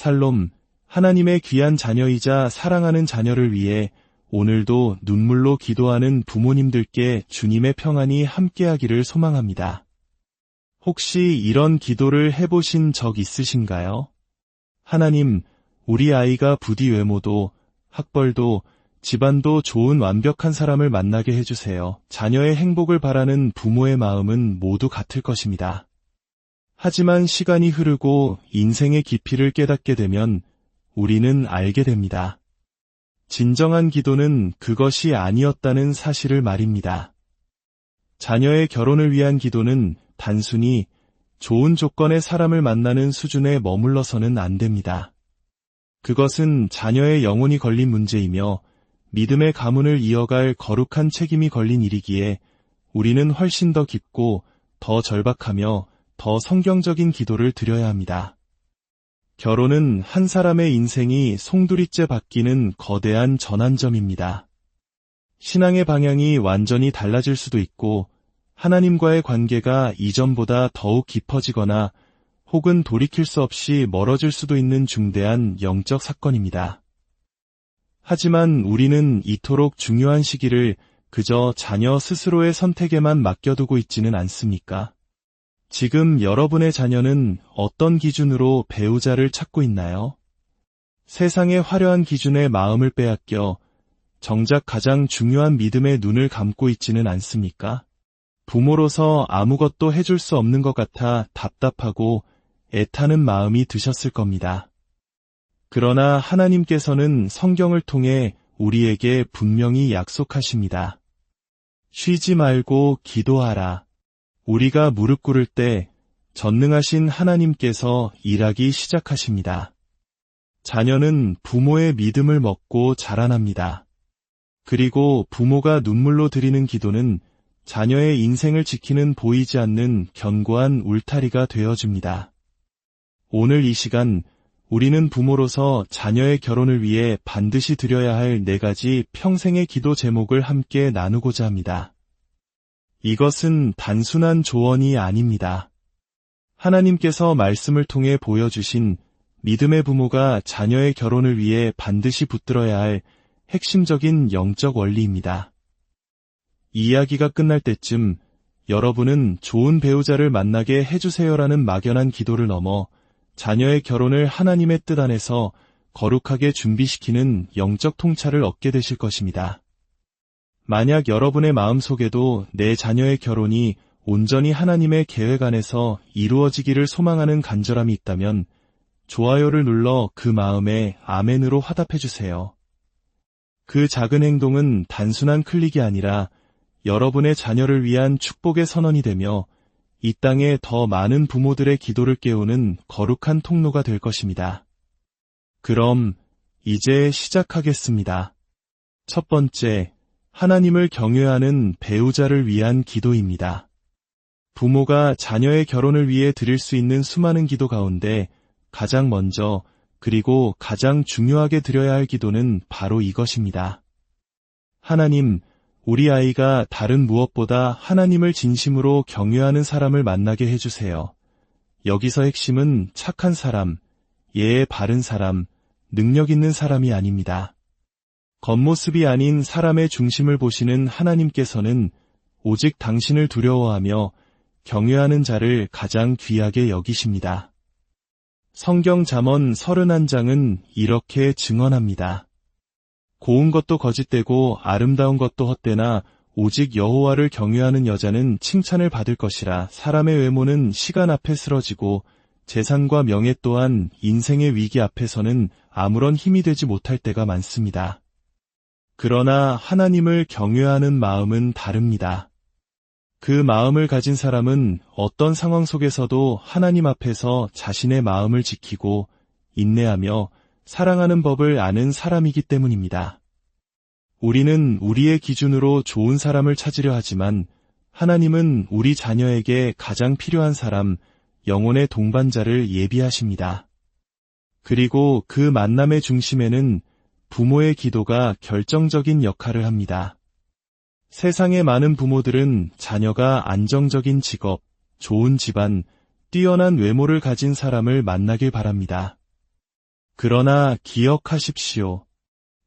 살롬, 하나님의 귀한 자녀이자 사랑하는 자녀를 위해 오늘도 눈물로 기도하는 부모님들께 주님의 평안이 함께하기를 소망합니다. 혹시 이런 기도를 해보신 적 있으신가요? 하나님, 우리 아이가 부디 외모도, 학벌도, 집안도 좋은 완벽한 사람을 만나게 해주세요. 자녀의 행복을 바라는 부모의 마음은 모두 같을 것입니다. 하지만 시간이 흐르고 인생의 깊이를 깨닫게 되면 우리는 알게 됩니다. 진정한 기도는 그것이 아니었다는 사실을 말입니다. 자녀의 결혼을 위한 기도는 단순히 좋은 조건의 사람을 만나는 수준에 머물러서는 안 됩니다. 그것은 자녀의 영혼이 걸린 문제이며 믿음의 가문을 이어갈 거룩한 책임이 걸린 일이기에 우리는 훨씬 더 깊고 더 절박하며 더 성경적인 기도를 드려야 합니다. 결혼은 한 사람의 인생이 송두리째 바뀌는 거대한 전환점입니다. 신앙의 방향이 완전히 달라질 수도 있고 하나님과의 관계가 이전보다 더욱 깊어지거나 혹은 돌이킬 수 없이 멀어질 수도 있는 중대한 영적 사건입니다. 하지만 우리는 이토록 중요한 시기를 그저 자녀 스스로의 선택에만 맡겨두고 있지는 않습니까? 지금 여러분의 자녀는 어떤 기준으로 배우자를 찾고 있나요? 세상의 화려한 기준에 마음을 빼앗겨 정작 가장 중요한 믿음의 눈을 감고 있지는 않습니까? 부모로서 아무것도 해줄 수 없는 것 같아 답답하고 애타는 마음이 드셨을 겁니다. 그러나 하나님께서는 성경을 통해 우리에게 분명히 약속하십니다. 쉬지 말고 기도하라. 우리가 무릎 꿇을 때 전능하신 하나님께서 일하기 시작하십니다. 자녀는 부모의 믿음을 먹고 자라납니다. 그리고 부모가 눈물로 드리는 기도는 자녀의 인생을 지키는 보이지 않는 견고한 울타리가 되어줍니다. 오늘 이 시간 우리는 부모로서 자녀의 결혼을 위해 반드시 드려야 할 4가지 평생의 기도 제목을 함께 나누고자 합니다. 이것은 단순한 조언이 아닙니다. 하나님께서 말씀을 통해 보여주신 믿음의 부모가 자녀의 결혼을 위해 반드시 붙들어야 할 핵심적인 영적 원리입니다. 이 이야기가 끝날 때쯤 여러분은 좋은 배우자를 만나게 해주세요라는 막연한 기도를 넘어 자녀의 결혼을 하나님의 뜻 안에서 거룩하게 준비시키는 영적 통찰을 얻게 되실 것입니다. 만약 여러분의 마음속에도 내 자녀의 결혼이 온전히 하나님의 계획 안에서 이루어지기를 소망하는 간절함이 있다면 좋아요를 눌러 그 마음에 아멘으로 화답해 주세요. 그 작은 행동은 단순한 클릭이 아니라 여러분의 자녀를 위한 축복의 선언이 되며 이 땅에 더 많은 부모들의 기도를 깨우는 거룩한 통로가 될 것입니다. 그럼 이제 시작하겠습니다. 첫 번째, 하나님을 경외하는 배우자를 위한 기도입니다. 부모가 자녀의 결혼을 위해 드릴 수 있는 수많은 기도 가운데 가장 먼저 그리고 가장 중요하게 드려야 할 기도는 바로 이것입니다. 하나님, 우리 아이가 다른 무엇보다 하나님을 진심으로 경외하는 사람을 만나게 해주세요. 여기서 핵심은 착한 사람, 예의 바른 사람, 능력 있는 사람이 아닙니다. 겉모습이 아닌 사람의 중심을 보시는 하나님께서는 오직 당신을 두려워하며 경외하는 자를 가장 귀하게 여기십니다. 성경 잠언 31장은 이렇게 증언합니다. 고운 것도 거짓되고 아름다운 것도 헛되나 오직 여호와를 경외하는 여자는 칭찬을 받을 것이라. 사람의 외모는 시간 앞에 쓰러지고 재산과 명예 또한 인생의 위기 앞에서는 아무런 힘이 되지 못할 때가 많습니다. 그러나 하나님을 경외하는 마음은 다릅니다. 그 마음을 가진 사람은 어떤 상황 속에서도 하나님 앞에서 자신의 마음을 지키고 인내하며 사랑하는 법을 아는 사람이기 때문입니다. 우리는 우리의 기준으로 좋은 사람을 찾으려 하지만 하나님은 우리 자녀에게 가장 필요한 사람, 영혼의 동반자를 예비하십니다. 그리고 그 만남의 중심에는 부모의 기도가 결정적인 역할을 합니다. 세상의 많은 부모들은 자녀가 안정적인 직업, 좋은 집안, 뛰어난 외모를 가진 사람을 만나길 바랍니다. 그러나 기억하십시오.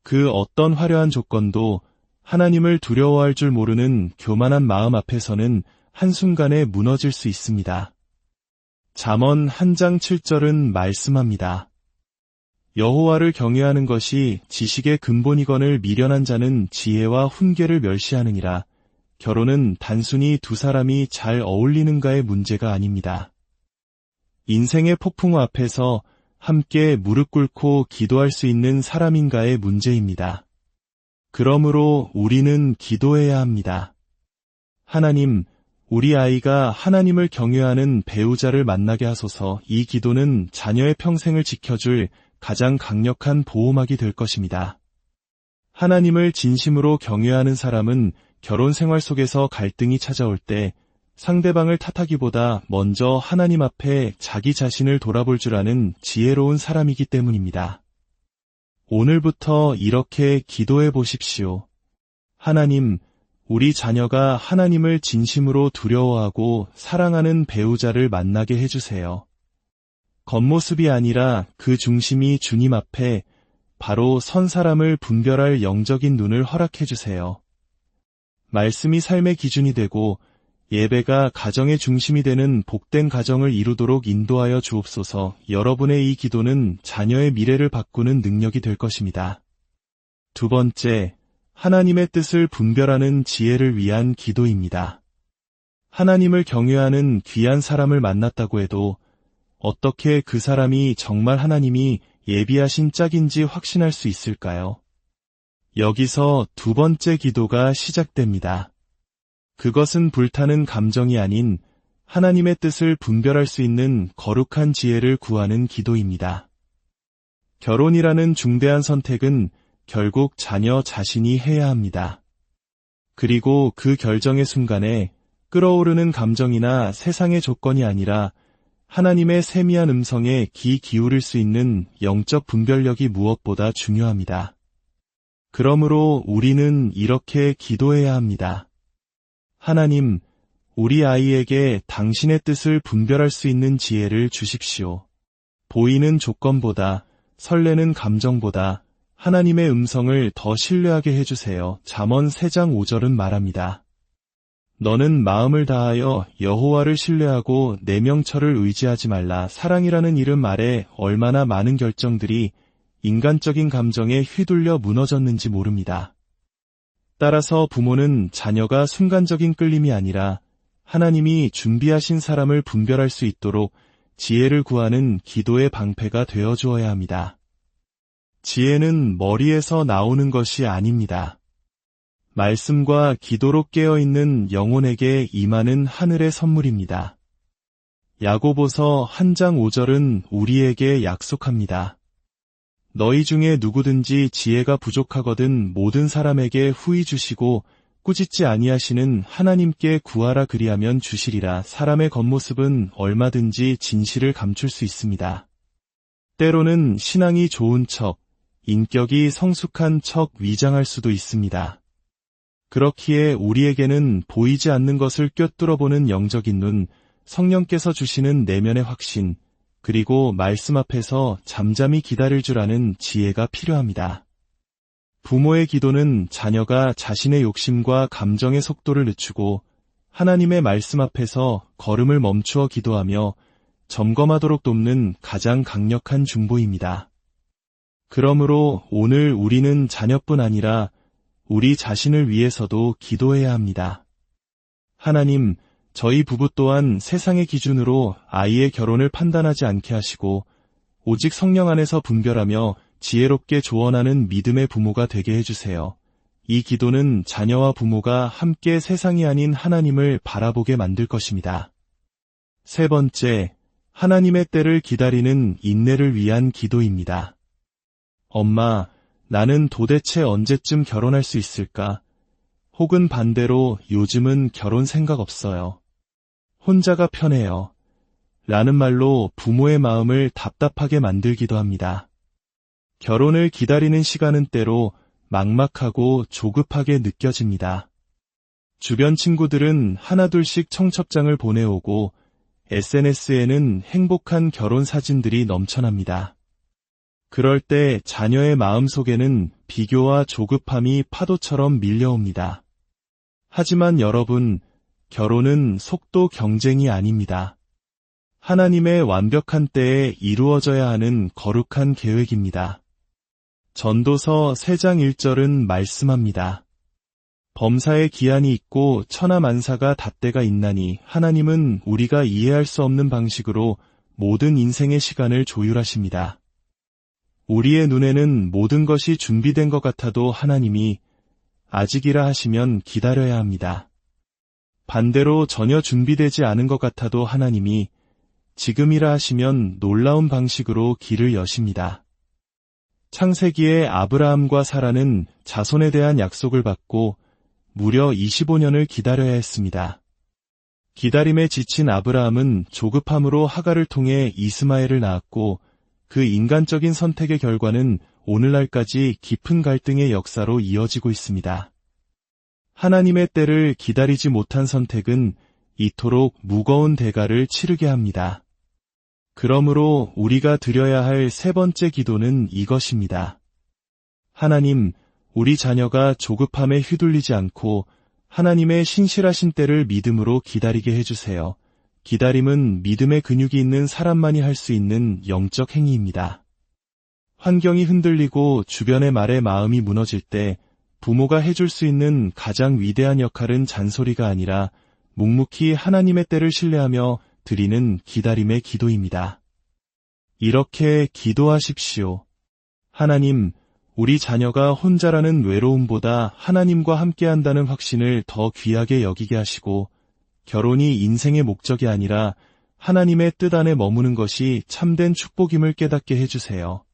그 어떤 화려한 조건도 하나님을 두려워할 줄 모르는 교만한 마음 앞에서는 한순간에 무너질 수 있습니다. 잠언 1장 7절은 말씀합니다. 여호와를 경외하는 것이 지식의 근본이거늘 미련한 자는 지혜와 훈계를 멸시하느니라. 결혼은 단순히 두 사람이 잘 어울리는가의 문제가 아닙니다. 인생의 폭풍 앞에서 함께 무릎 꿇고 기도할 수 있는 사람인가의 문제입니다. 그러므로 우리는 기도해야 합니다. 하나님, 우리 아이가 하나님을 경외하는 배우자를 만나게 하소서. 이 기도는 자녀의 평생을 지켜줄 가장 강력한 보호막이 될 것입니다. 하나님을 진심으로 경외하는 사람은 결혼 생활 속에서 갈등이 찾아올 때 상대방을 탓하기보다 먼저 하나님 앞에 자기 자신을 돌아볼 줄 아는 지혜로운 사람이기 때문입니다. 오늘부터 이렇게 기도해 보십시오. 하나님, 우리 자녀가 하나님을 진심으로 두려워하고 사랑하는 배우자를 만나게 해주세요. 겉모습이 아니라 그 중심이 주님 앞에 바로 선 사람을 분별할 영적인 눈을 허락해 주세요. 말씀이 삶의 기준이 되고 예배가 가정의 중심이 되는 복된 가정을 이루도록 인도하여 주옵소서. 여러분의 이 기도는 자녀의 미래를 바꾸는 능력이 될 것입니다. 두 번째, 하나님의 뜻을 분별하는 지혜를 위한 기도입니다. 하나님을 경외하는 귀한 사람을 만났다고 해도 어떻게 그 사람이 정말 하나님이 예비하신 짝인지 확신할 수 있을까요? 여기서 두 번째 기도가 시작됩니다. 그것은 불타는 감정이 아닌 하나님의 뜻을 분별할 수 있는 거룩한 지혜를 구하는 기도입니다. 결혼이라는 중대한 선택은 결국 자녀 자신이 해야 합니다. 그리고 그 결정의 순간에 끓어오르는 감정이나 세상의 조건이 아니라 하나님의 세미한 음성에 귀 기울일 수 있는 영적 분별력이 무엇보다 중요합니다. 그러므로 우리는 이렇게 기도해야 합니다. 하나님, 우리 아이에게 당신의 뜻을 분별할 수 있는 지혜를 주십시오. 보이는 조건보다, 설레는 감정보다 하나님의 음성을 더 신뢰하게 해주세요. 잠언 3장 5절은 말합니다. 너는 마음을 다하여 여호와를 신뢰하고 내 명철을 의지하지 말라. 사랑이라는 이름 아래 얼마나 많은 결정들이 인간적인 감정에 휘둘려 무너졌는지 모릅니다. 따라서 부모는 자녀가 순간적인 끌림이 아니라 하나님이 준비하신 사람을 분별할 수 있도록 지혜를 구하는 기도의 방패가 되어 주어야 합니다. 지혜는 머리에서 나오는 것이 아닙니다. 말씀과 기도로 깨어있는 영혼에게 임하는 하늘의 선물입니다. 야고보서 1장 5절은 우리에게 약속합니다. 너희 중에 누구든지 지혜가 부족하거든 모든 사람에게 후히 주시고 꾸짖지 아니하시는 하나님께 구하라 그리하면 주시리라. 사람의 겉모습은 얼마든지 진실을 감출 수 있습니다. 때로는 신앙이 좋은 척, 인격이 성숙한 척 위장할 수도 있습니다. 그렇기에 우리에게는 보이지 않는 것을 꿰뚫어보는 영적인 눈, 성령께서 주시는 내면의 확신, 그리고 말씀 앞에서 잠잠히 기다릴 줄 아는 지혜가 필요합니다. 부모의 기도는 자녀가 자신의 욕심과 감정의 속도를 늦추고 하나님의 말씀 앞에서 걸음을 멈추어 기도하며 점검하도록 돕는 가장 강력한 중보입니다. 그러므로 오늘 우리는 자녀뿐 아니라 우리 자신을 위해서도 기도해야 합니다. 하나님, 저희 부부 또한 세상의 기준으로 아이의 결혼을 판단하지 않게 하시고 오직 성령 안에서 분별하며 지혜롭게 조언하는 믿음의 부모가 되게 해주세요. 이 기도는 자녀와 부모가 함께 세상이 아닌 하나님을 바라보게 만들 것입니다. 세 번째, 하나님의 때를 기다리는 인내를 위한 기도입니다. 엄마, 나는 도대체 언제쯤 결혼할 수 있을까? 혹은 반대로 요즘은 결혼 생각 없어요. 혼자가 편해요. 라는 말로 부모의 마음을 답답하게 만들기도 합니다. 결혼을 기다리는 시간은 때로 막막하고 조급하게 느껴집니다. 주변 친구들은 하나둘씩 청첩장을 보내오고 SNS에는 행복한 결혼 사진들이 넘쳐납니다. 그럴 때 자녀의 마음속에는 비교와 조급함이 파도처럼 밀려옵니다. 하지만 여러분, 결혼은 속도 경쟁이 아닙니다. 하나님의 완벽한 때에 이루어져야 하는 거룩한 계획입니다. 전도서 3장 1절은 말씀합니다. 범사에 기한이 있고 천하만사가 닷대가 있나니 하나님은 우리가 이해할 수 없는 방식으로 모든 인생의 시간을 조율하십니다. 우리의 눈에는 모든 것이 준비된 것 같아도 하나님이 아직이라 하시면 기다려야 합니다. 반대로 전혀 준비되지 않은 것 같아도 하나님이 지금이라 하시면 놀라운 방식으로 길을 여십니다. 창세기에 아브라함과 사라는 자손에 대한 약속을 받고 무려 25년을 기다려야 했습니다. 기다림에 지친 아브라함은 조급함으로 하갈을 통해 이스마엘을 낳았고 그 인간적인 선택의 결과는 오늘날까지 깊은 갈등의 역사로 이어지고 있습니다. 하나님의 때를 기다리지 못한 선택은 이토록 무거운 대가를 치르게 합니다. 그러므로 우리가 드려야 할 3번째 기도는 이것입니다. 하나님, 우리 자녀가 조급함에 휘둘리지 않고 하나님의 신실하신 때를 믿음으로 기다리게 해주세요. 기다림은 믿음의 근육이 있는 사람만이 할 수 있는 영적 행위입니다. 환경이 흔들리고 주변의 말에 마음이 무너질 때 부모가 해줄 수 있는 가장 위대한 역할은 잔소리가 아니라 묵묵히 하나님의 때를 신뢰하며 드리는 기다림의 기도입니다. 이렇게 기도하십시오. 하나님, 우리 자녀가 혼자라는 외로움보다 하나님과 함께한다는 확신을 더 귀하게 여기게 하시고 결혼이 인생의 목적이 아니라 하나님의 뜻 안에 머무는 것이 참된 축복임을 깨닫게 해주세요.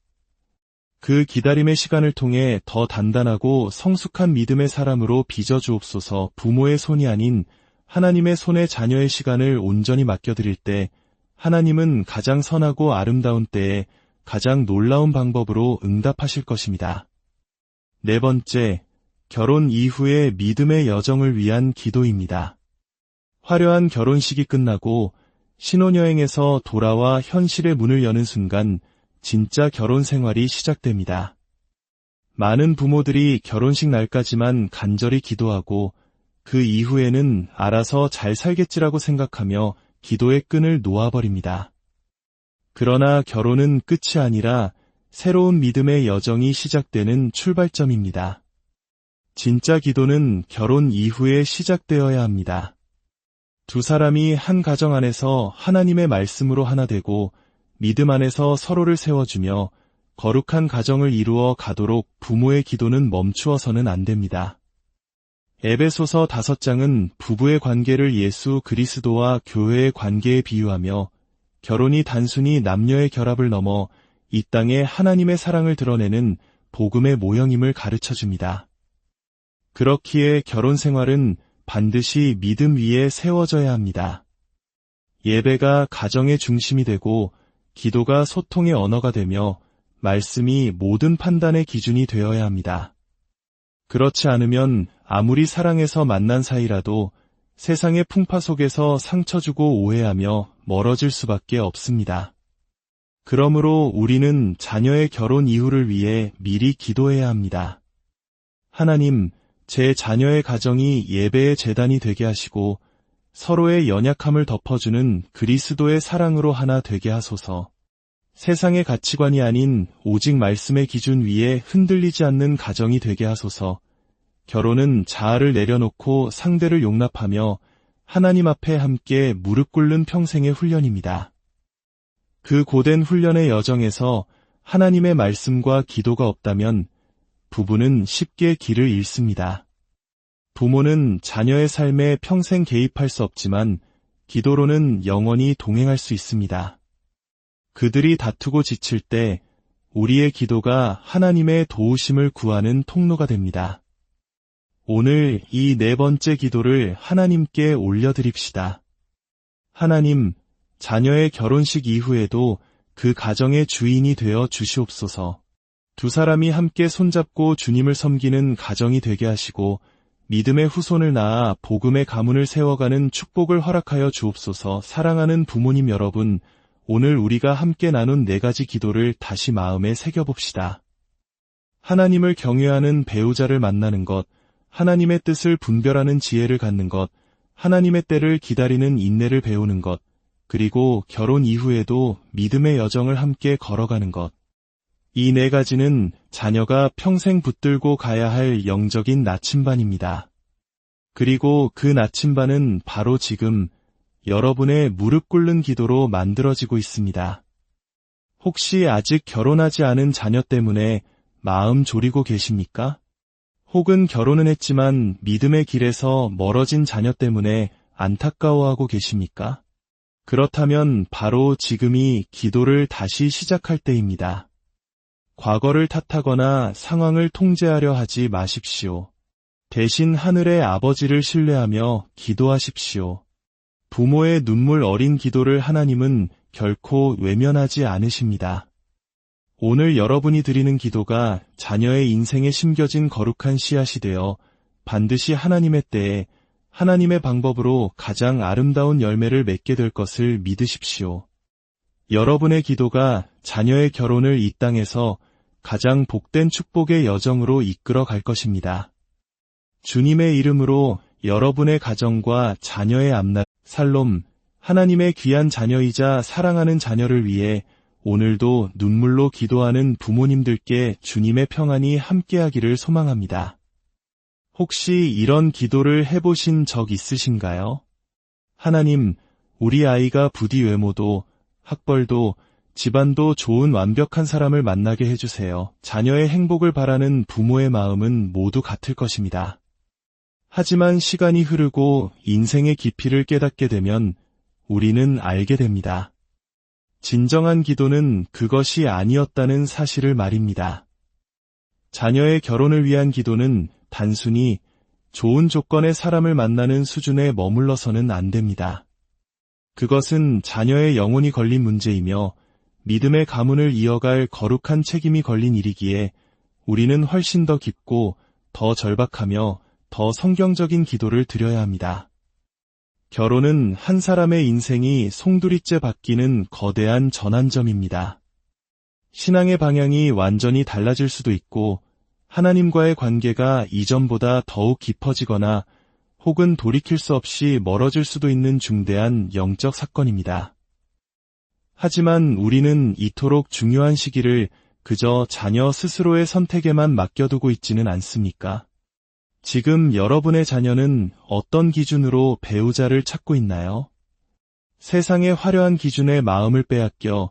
그 기다림의 시간을 통해 더 단단하고 성숙한 믿음의 사람으로 빚어주옵소서. 부모의 손이 아닌 하나님의 손에 자녀의 시간을 온전히 맡겨드릴 때 하나님은 가장 선하고 아름다운 때에 가장 놀라운 방법으로 응답하실 것입니다. 4번째, 결혼 이후의 믿음의 여정을 위한 기도입니다. 화려한 결혼식이 끝나고 신혼여행에서 돌아와 현실의 문을 여는 순간 진짜 결혼 생활이 시작됩니다. 많은 부모들이 결혼식 날까지만 간절히 기도하고 그 이후에는 알아서 잘 살겠지라고 생각하며 기도의 끈을 놓아버립니다. 그러나 결혼은 끝이 아니라 새로운 믿음의 여정이 시작되는 출발점입니다. 진짜 기도는 결혼 이후에 시작되어야 합니다. 두 사람이 한 가정 안에서 하나님의 말씀으로 하나 되고 믿음 안에서 서로를 세워주며 거룩한 가정을 이루어 가도록 부모의 기도는 멈추어서는 안 됩니다. 에베소서 5장은 부부의 관계를 예수 그리스도와 교회의 관계에 비유하며 결혼이 단순히 남녀의 결합을 넘어 이 땅에 하나님의 사랑을 드러내는 복음의 모형임을 가르쳐줍니다. 그렇기에 결혼 생활은 반드시 믿음 위에 세워져야 합니다. 예배가 가정의 중심이 되고 기도가 소통의 언어가 되며 말씀이 모든 판단의 기준이 되어야 합니다. 그렇지 않으면 아무리 사랑해서 만난 사이라도 세상의 풍파 속에서 상처 주고 오해하며 멀어질 수밖에 없습니다. 그러므로 우리는 자녀의 결혼 이후를 위해 미리 기도해야 합니다. 하나님, 제 자녀의 가정이 예배의 제단이 되게 하시고 서로의 연약함을 덮어주는 그리스도의 사랑으로 하나 되게 하소서. 세상의 가치관이 아닌 오직 말씀의 기준 위에 흔들리지 않는 가정이 되게 하소서. 결혼은 자아를 내려놓고 상대를 용납하며 하나님 앞에 함께 무릎 꿇는 평생의 훈련입니다. 그 고된 훈련의 여정에서 하나님의 말씀과 기도가 없다면 부부는 쉽게 길을 잃습니다. 부모는 자녀의 삶에 평생 개입할 수 없지만 기도로는 영원히 동행할 수 있습니다. 그들이 다투고 지칠 때 우리의 기도가 하나님의 도우심을 구하는 통로가 됩니다. 오늘 이 4번째 기도를 하나님께 올려드립시다. 하나님, 자녀의 결혼식 이후에도 그 가정의 주인이 되어 주시옵소서. 두 사람이 함께 손잡고 주님을 섬기는 가정이 되게 하시고 믿음의 후손을 낳아 복음의 가문을 세워가는 축복을 허락하여 주옵소서. 사랑하는 부모님 여러분, 오늘 우리가 함께 나눈 4가지 기도를 다시 마음에 새겨봅시다. 하나님을 경외하는 배우자를 만나는 것, 하나님의 뜻을 분별하는 지혜를 갖는 것, 하나님의 때를 기다리는 인내를 배우는 것, 그리고 결혼 이후에도 믿음의 여정을 함께 걸어가는 것. 이 4가지는 자녀가 평생 붙들고 가야 할 영적인 나침반입니다. 그리고 그 나침반은 바로 지금 여러분의 무릎 꿇는 기도로 만들어지고 있습니다. 혹시 아직 결혼하지 않은 자녀 때문에 마음 졸이고 계십니까? 혹은 결혼은 했지만 믿음의 길에서 멀어진 자녀 때문에 안타까워하고 계십니까? 그렇다면 바로 지금이 기도를 다시 시작할 때입니다. 과거를 탓하거나 상황을 통제하려 하지 마십시오. 대신 하늘의 아버지를 신뢰하며 기도하십시오. 부모의 눈물 어린 기도를 하나님은 결코 외면하지 않으십니다. 오늘 여러분이 드리는 기도가 자녀의 인생에 심겨진 거룩한 씨앗이 되어 반드시 하나님의 때에 하나님의 방법으로 가장 아름다운 열매를 맺게 될 것을 믿으십시오. 여러분의 기도가 자녀의 결혼을 이 땅에서 가장 복된 축복의 여정으로 이끌어 갈 것입니다. 주님의 이름으로 여러분의 가정과 자녀의 앞날, 살롬, 하나님의 귀한 자녀이자 사랑하는 자녀를 위해 오늘도 눈물로 기도하는 부모님들께 주님의 평안이 함께하기를 소망합니다. 혹시 이런 기도를 해보신 적 있으신가요? 하나님, 우리 아이가 부디 외모도, 학벌도, 집안도 좋은 완벽한 사람을 만나게 해주세요. 자녀의 행복을 바라는 부모의 마음은 모두 같을 것입니다. 하지만 시간이 흐르고 인생의 깊이를 깨닫게 되면 우리는 알게 됩니다. 진정한 기도는 그것이 아니었다는 사실을 말입니다. 자녀의 결혼을 위한 기도는 단순히 좋은 조건의 사람을 만나는 수준에 머물러서는 안 됩니다. 그것은 자녀의 영혼이 걸린 문제이며 믿음의 가문을 이어갈 거룩한 책임이 걸린 일이기에 우리는 훨씬 더 깊고 더 절박하며 더 성경적인 기도를 드려야 합니다. 결혼은 한 사람의 인생이 송두리째 바뀌는 거대한 전환점입니다. 신앙의 방향이 완전히 달라질 수도 있고 하나님과의 관계가 이전보다 더욱 깊어지거나 혹은 돌이킬 수 없이 멀어질 수도 있는 중대한 영적 사건입니다. 하지만 우리는 이토록 중요한 시기를 그저 자녀 스스로의 선택에만 맡겨두고 있지는 않습니까? 지금 여러분의 자녀는 어떤 기준으로 배우자를 찾고 있나요? 세상의 화려한 기준에 마음을 빼앗겨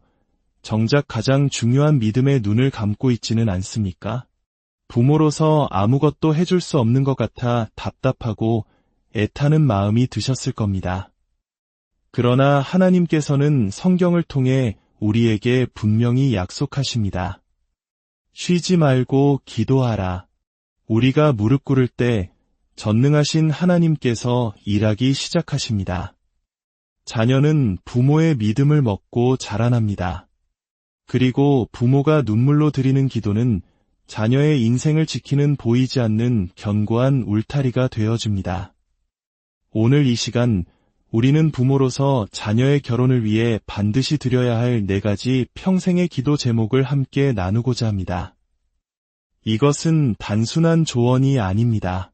정작 가장 중요한 믿음의 눈을 감고 있지는 않습니까? 부모로서 아무것도 해줄 수 없는 것 같아 답답하고 애타는 마음이 드셨을 겁니다. 그러나 하나님께서는 성경을 통해 우리에게 분명히 약속하십니다. 쉬지 말고 기도하라. 우리가 무릎 꿇을 때 전능하신 하나님께서 일하기 시작하십니다. 자녀는 부모의 믿음을 먹고 자라납니다. 그리고 부모가 눈물로 드리는 기도는 자녀의 인생을 지키는 보이지 않는 견고한 울타리가 되어줍니다. 오늘 이 시간 우리는 부모로서 자녀의 결혼을 위해 반드시 드려야 할 4가지 평생의 기도 제목을 함께 나누고자 합니다. 이것은 단순한 조언이 아닙니다.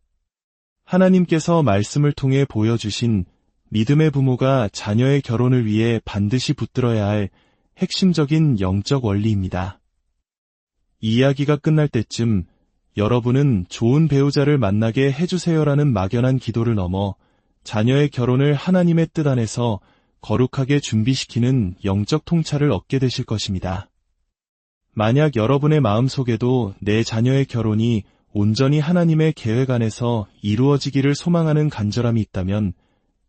하나님께서 말씀을 통해 보여주신 믿음의 부모가 자녀의 결혼을 위해 반드시 붙들어야 할 핵심적인 영적 원리입니다. 이야기가 끝날 때쯤 여러분은 좋은 배우자를 만나게 해주세요라는 막연한 기도를 넘어 자녀의 결혼을 하나님의 뜻 안에서 거룩하게 준비시키는 영적 통찰을 얻게 되실 것입니다. 만약 여러분의 마음속에도 내 자녀의 결혼이 온전히 하나님의 계획 안에서 이루어지기를 소망하는 간절함이 있다면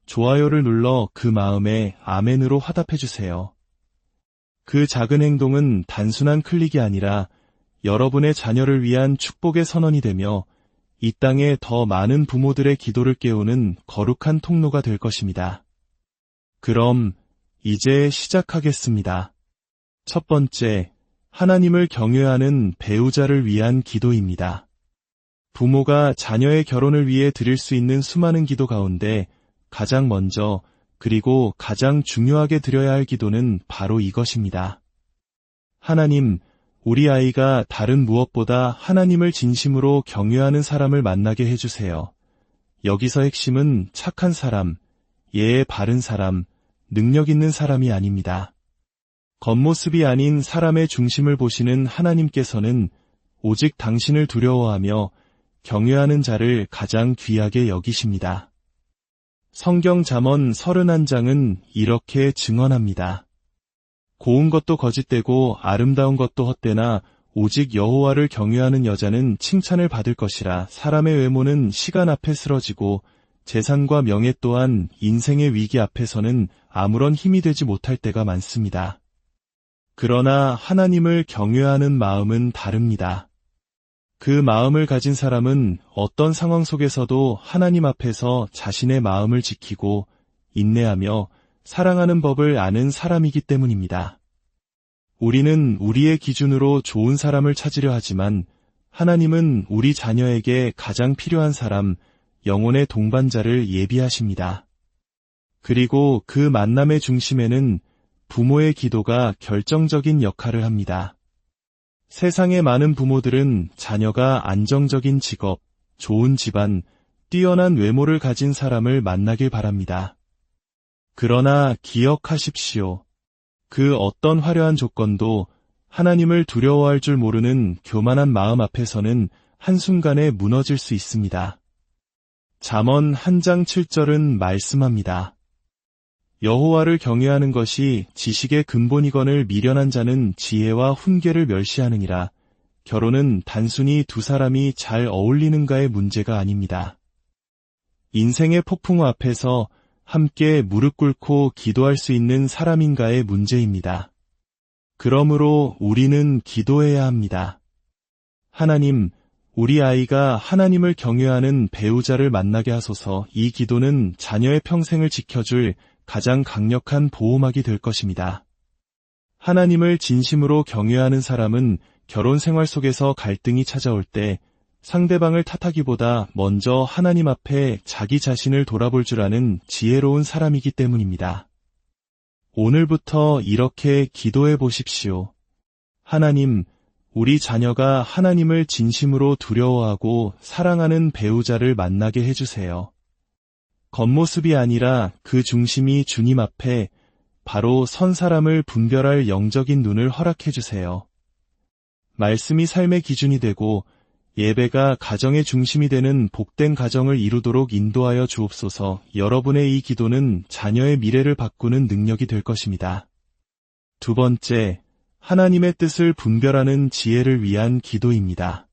좋아요를 눌러 그 마음에 아멘으로 화답해 주세요. 그 작은 행동은 단순한 클릭이 아니라 여러분의 자녀를 위한 축복의 선언이 되며 이 땅에 더 많은 부모들의 기도를 깨우는 거룩한 통로가 될 것입니다. 그럼 이제 시작하겠습니다. 첫 번째, 하나님을 경외하는 배우자를 위한 기도입니다. 부모가 자녀의 결혼을 위해 드릴 수 있는 수많은 기도 가운데 가장 먼저 그리고 가장 중요하게 드려야 할 기도는 바로 이것입니다. 하나님, 우리 아이가 다른 무엇보다 하나님을 진심으로 경외하는 사람을 만나게 해주세요. 여기서 핵심은 착한 사람, 예의 바른 사람, 능력 있는 사람이 아닙니다. 겉모습이 아닌 사람의 중심을 보시는 하나님께서는 오직 당신을 두려워하며 경외하는 자를 가장 귀하게 여기십니다. 성경 잠언 31장은 이렇게 증언합니다. 고운 것도 거짓되고 아름다운 것도 헛되나 오직 여호와를 경외하는 여자는 칭찬을 받을 것이라. 사람의 외모는 시간 앞에 쓰러지고 재산과 명예 또한 인생의 위기 앞에서는 아무런 힘이 되지 못할 때가 많습니다. 그러나 하나님을 경외하는 마음은 다릅니다. 그 마음을 가진 사람은 어떤 상황 속에서도 하나님 앞에서 자신의 마음을 지키고 인내하며 사랑하는 법을 아는 사람이기 때문입니다. 우리는 우리의 기준으로 좋은 사람을 찾으려 하지만 하나님은 우리 자녀에게 가장 필요한 사람, 영혼의 동반자를 예비하십니다. 그리고 그 만남의 중심에는 부모의 기도가 결정적인 역할을 합니다. 세상의 많은 부모들은 자녀가 안정적인 직업, 좋은 집안, 뛰어난 외모를 가진 사람을 만나길 바랍니다. 그러나 기억하십시오. 그 어떤 화려한 조건도 하나님을 두려워할 줄 모르는 교만한 마음 앞에서는 한순간에 무너질 수 있습니다. 잠언 1장 7절은 말씀합니다. 여호와를 경외하는 것이 지식의 근본이거늘 미련한 자는 지혜와 훈계를 멸시하느니라. 결혼은 단순히 두 사람이 잘 어울리는가의 문제가 아닙니다. 인생의 폭풍 앞에서 함께 무릎 꿇고 기도할 수 있는 사람인가의 문제입니다. 그러므로 우리는 기도해야 합니다. 하나님, 우리 아이가 하나님을 경외하는 배우자를 만나게 하소서. 이 기도는 자녀의 평생을 지켜줄 가장 강력한 보호막이 될 것입니다. 하나님을 진심으로 경외하는 사람은 결혼 생활 속에서 갈등이 찾아올 때 상대방을 탓하기보다 먼저 하나님 앞에 자기 자신을 돌아볼 줄 아는 지혜로운 사람이기 때문입니다. 오늘부터 이렇게 기도해 보십시오. 하나님, 우리 자녀가 하나님을 진심으로 두려워하고 사랑하는 배우자를 만나게 해주세요. 겉모습이 아니라 그 중심이 주님 앞에 바로 선 사람을 분별할 영적인 눈을 허락해 주세요. 말씀이 삶의 기준이 되고 예배가 가정의 중심이 되는 복된 가정을 이루도록 인도하여 주옵소서. 여러분의 이 기도는 자녀의 미래를 바꾸는 능력이 될 것입니다. 두 번째, 하나님의 뜻을 분별하는 지혜를 위한 기도입니다.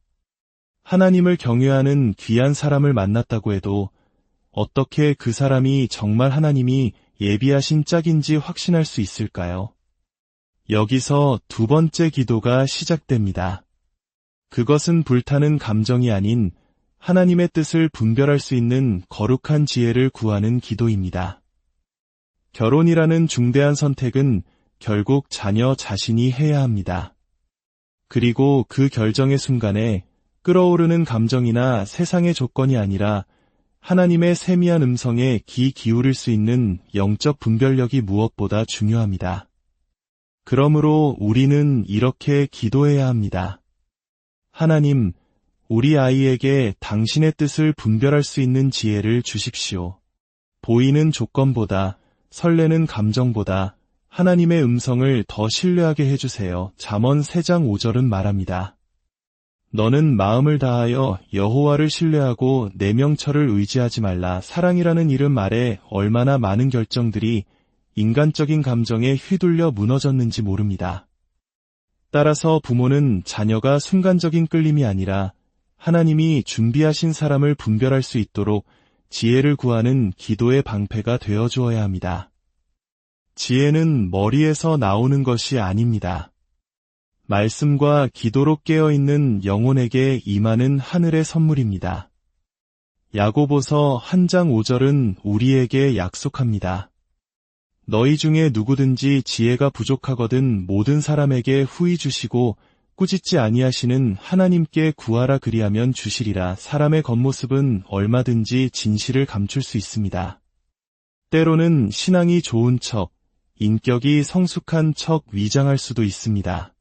하나님을 경외하는 귀한 사람을 만났다고 해도 어떻게 그 사람이 정말 하나님이 예비하신 짝인지 확신할 수 있을까요? 여기서 두 번째 기도가 시작됩니다. 그것은 불타는 감정이 아닌 하나님의 뜻을 분별할 수 있는 거룩한 지혜를 구하는 기도입니다. 결혼이라는 중대한 선택은 결국 자녀 자신이 해야 합니다. 그리고 그 결정의 순간에 끓어오르는 감정이나 세상의 조건이 아니라 하나님의 세미한 음성에 귀 기울일 수 있는 영적 분별력이 무엇보다 중요합니다. 그러므로 우리는 이렇게 기도해야 합니다. 하나님, 우리 아이에게 당신의 뜻을 분별할 수 있는 지혜를 주십시오. 보이는 조건보다, 설레는 감정보다 하나님의 음성을 더 신뢰하게 해주세요. 잠언 3장 5절은 말합니다. 너는 마음을 다하여 여호와를 신뢰하고 내 명철을 의지하지 말라. 사랑이라는 이름 아래 얼마나 많은 결정들이 인간적인 감정에 휘둘려 무너졌는지 모릅니다. 따라서 부모는 자녀가 순간적인 끌림이 아니라 하나님이 준비하신 사람을 분별할 수 있도록 지혜를 구하는 기도의 방패가 되어 주어야 합니다. 지혜는 머리에서 나오는 것이 아닙니다. 말씀과 기도로 깨어있는 영혼에게 임하는 하늘의 선물입니다. 야고보서 1장 5절은 우리에게 약속합니다. 너희 중에 누구든지 지혜가 부족하거든 모든 사람에게 후히 주시고 꾸짖지 아니하시는 하나님께 구하라 그리하면 주시리라. 사람의 겉모습은 얼마든지 진실을 감출 수 있습니다. 때로는 신앙이 좋은 척, 인격이 성숙한 척 위장할 수도 있습니다.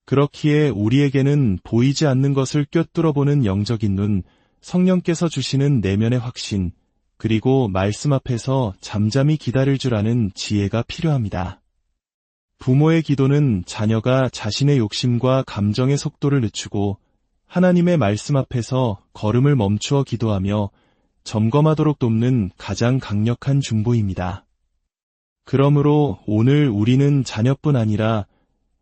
그렇기에 우리에게는 보이지 않는 것을 꿰뚫어보는 영적인 눈, 성령께서 주시는 내면의 확신, 그리고 말씀 앞에서 잠잠히 기다릴 줄 아는 지혜가 필요합니다. 부모의 기도는 자녀가 자신의 욕심과 감정의 속도를 늦추고 하나님의 말씀 앞에서 걸음을 멈추어 기도하며 점검하도록 돕는 가장 강력한 중보입니다. 그러므로 오늘 우리는 자녀뿐 아니라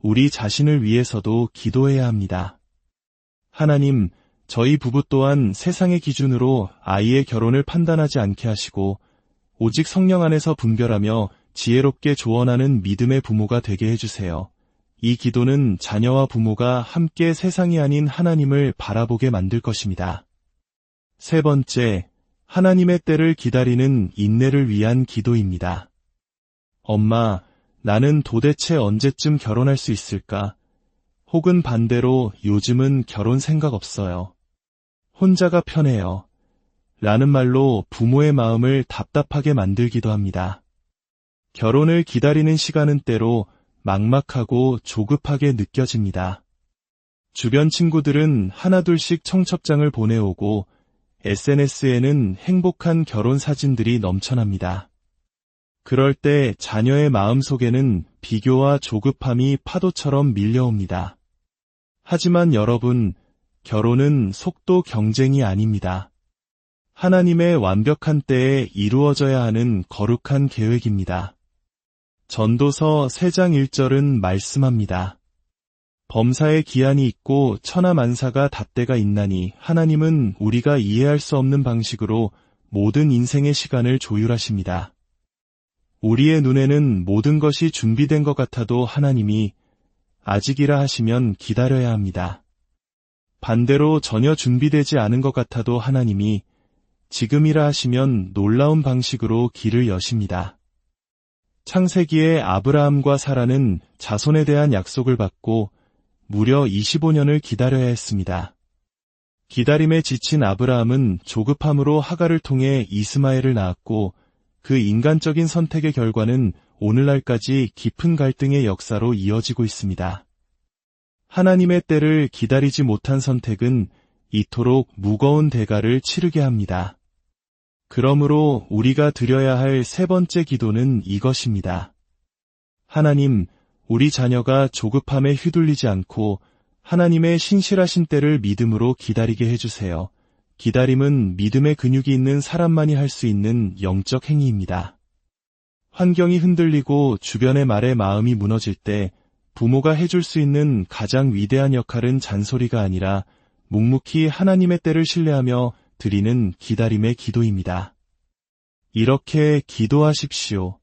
우리 자신을 위해서도 기도해야 합니다. 하나님, 저희 부부 또한 세상의 기준으로 아이의 결혼을 판단하지 않게 하시고 오직 성령 안에서 분별하며 지혜롭게 조언하는 믿음의 부모가 되게 해주세요. 이 기도는 자녀와 부모가 함께 세상이 아닌 하나님을 바라보게 만들 것입니다. 세 번째, 하나님의 때를 기다리는 인내를 위한 기도입니다. 엄마, 나는 도대체 언제쯤 결혼할 수 있을까? 혹은 반대로 요즘은 결혼 생각 없어요. 혼자가 편해요. 라는 말로 부모의 마음을 답답하게 만들기도 합니다. 결혼을 기다리는 시간은 때로 막막하고 조급하게 느껴집니다. 주변 친구들은 하나둘씩 청첩장을 보내오고 SNS에는 행복한 결혼 사진들이 넘쳐납니다. 그럴 때 자녀의 마음속에는 비교와 조급함이 파도처럼 밀려옵니다. 하지만 여러분, 결혼은 속도 경쟁이 아닙니다. 하나님의 완벽한 때에 이루어져야 하는 거룩한 계획입니다. 전도서 3장 1절은 말씀합니다. 범사에 기한이 있고 천하만사가 닷대가 있나니 하나님은 우리가 이해할 수 없는 방식으로 모든 인생의 시간을 조율하십니다. 우리의 눈에는 모든 것이 준비된 것 같아도 하나님이 아직이라 하시면 기다려야 합니다. 반대로 전혀 준비되지 않은 것 같아도 하나님이 지금이라 하시면 놀라운 방식으로 길을 여십니다. 창세기에 아브라함과 사라는 자손에 대한 약속을 받고 무려 25년을 기다려야 했습니다. 기다림에 지친 아브라함은 조급함으로 하갈을 통해 이스마엘을 낳았고 그 인간적인 선택의 결과는 오늘날까지 깊은 갈등의 역사로 이어지고 있습니다. 하나님의 때를 기다리지 못한 선택은 이토록 무거운 대가를 치르게 합니다. 그러므로 우리가 드려야 할 세 번째 기도는 이것입니다. 하나님, 우리 자녀가 조급함에 휘둘리지 않고 하나님의 신실하신 때를 믿음으로 기다리게 해주세요. 기다림은 믿음의 근육이 있는 사람만이 할 수 있는 영적 행위입니다. 환경이 흔들리고 주변의 말에 마음이 무너질 때 부모가 해줄 수 있는 가장 위대한 역할은 잔소리가 아니라 묵묵히 하나님의 때를 신뢰하며 드리는 기다림의 기도입니다. 이렇게 기도하십시오.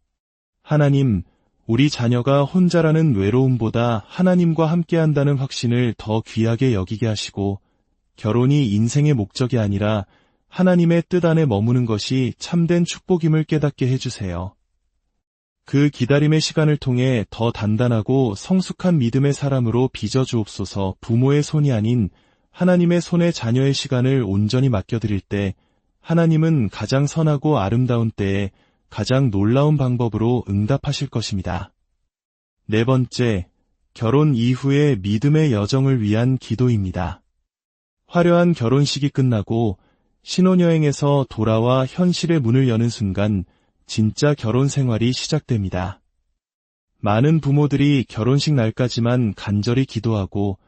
하나님, 우리 자녀가 혼자라는 외로움보다 하나님과 함께한다는 확신을 더 귀하게 여기게 하시고 결혼이 인생의 목적이 아니라 하나님의 뜻 안에 머무는 것이 참된 축복임을 깨닫게 해주세요. 그 기다림의 시간을 통해 더 단단하고 성숙한 믿음의 사람으로 빚어주옵소서. 부모의 손이 아닌 하나님의 손에 자녀의 시간을 온전히 맡겨드릴 때 하나님은 가장 선하고 아름다운 때에 가장 놀라운 방법으로 응답하실 것입니다. 네 번째, 결혼 이후의 믿음의 여정을 위한 기도입니다. 화려한 결혼식이 끝나고 신혼여행에서 돌아와 현실의 문을 여는 순간 진짜 결혼 생활이 시작됩니다. 많은 부모들이 결혼식 날까지만 간절히 기도하고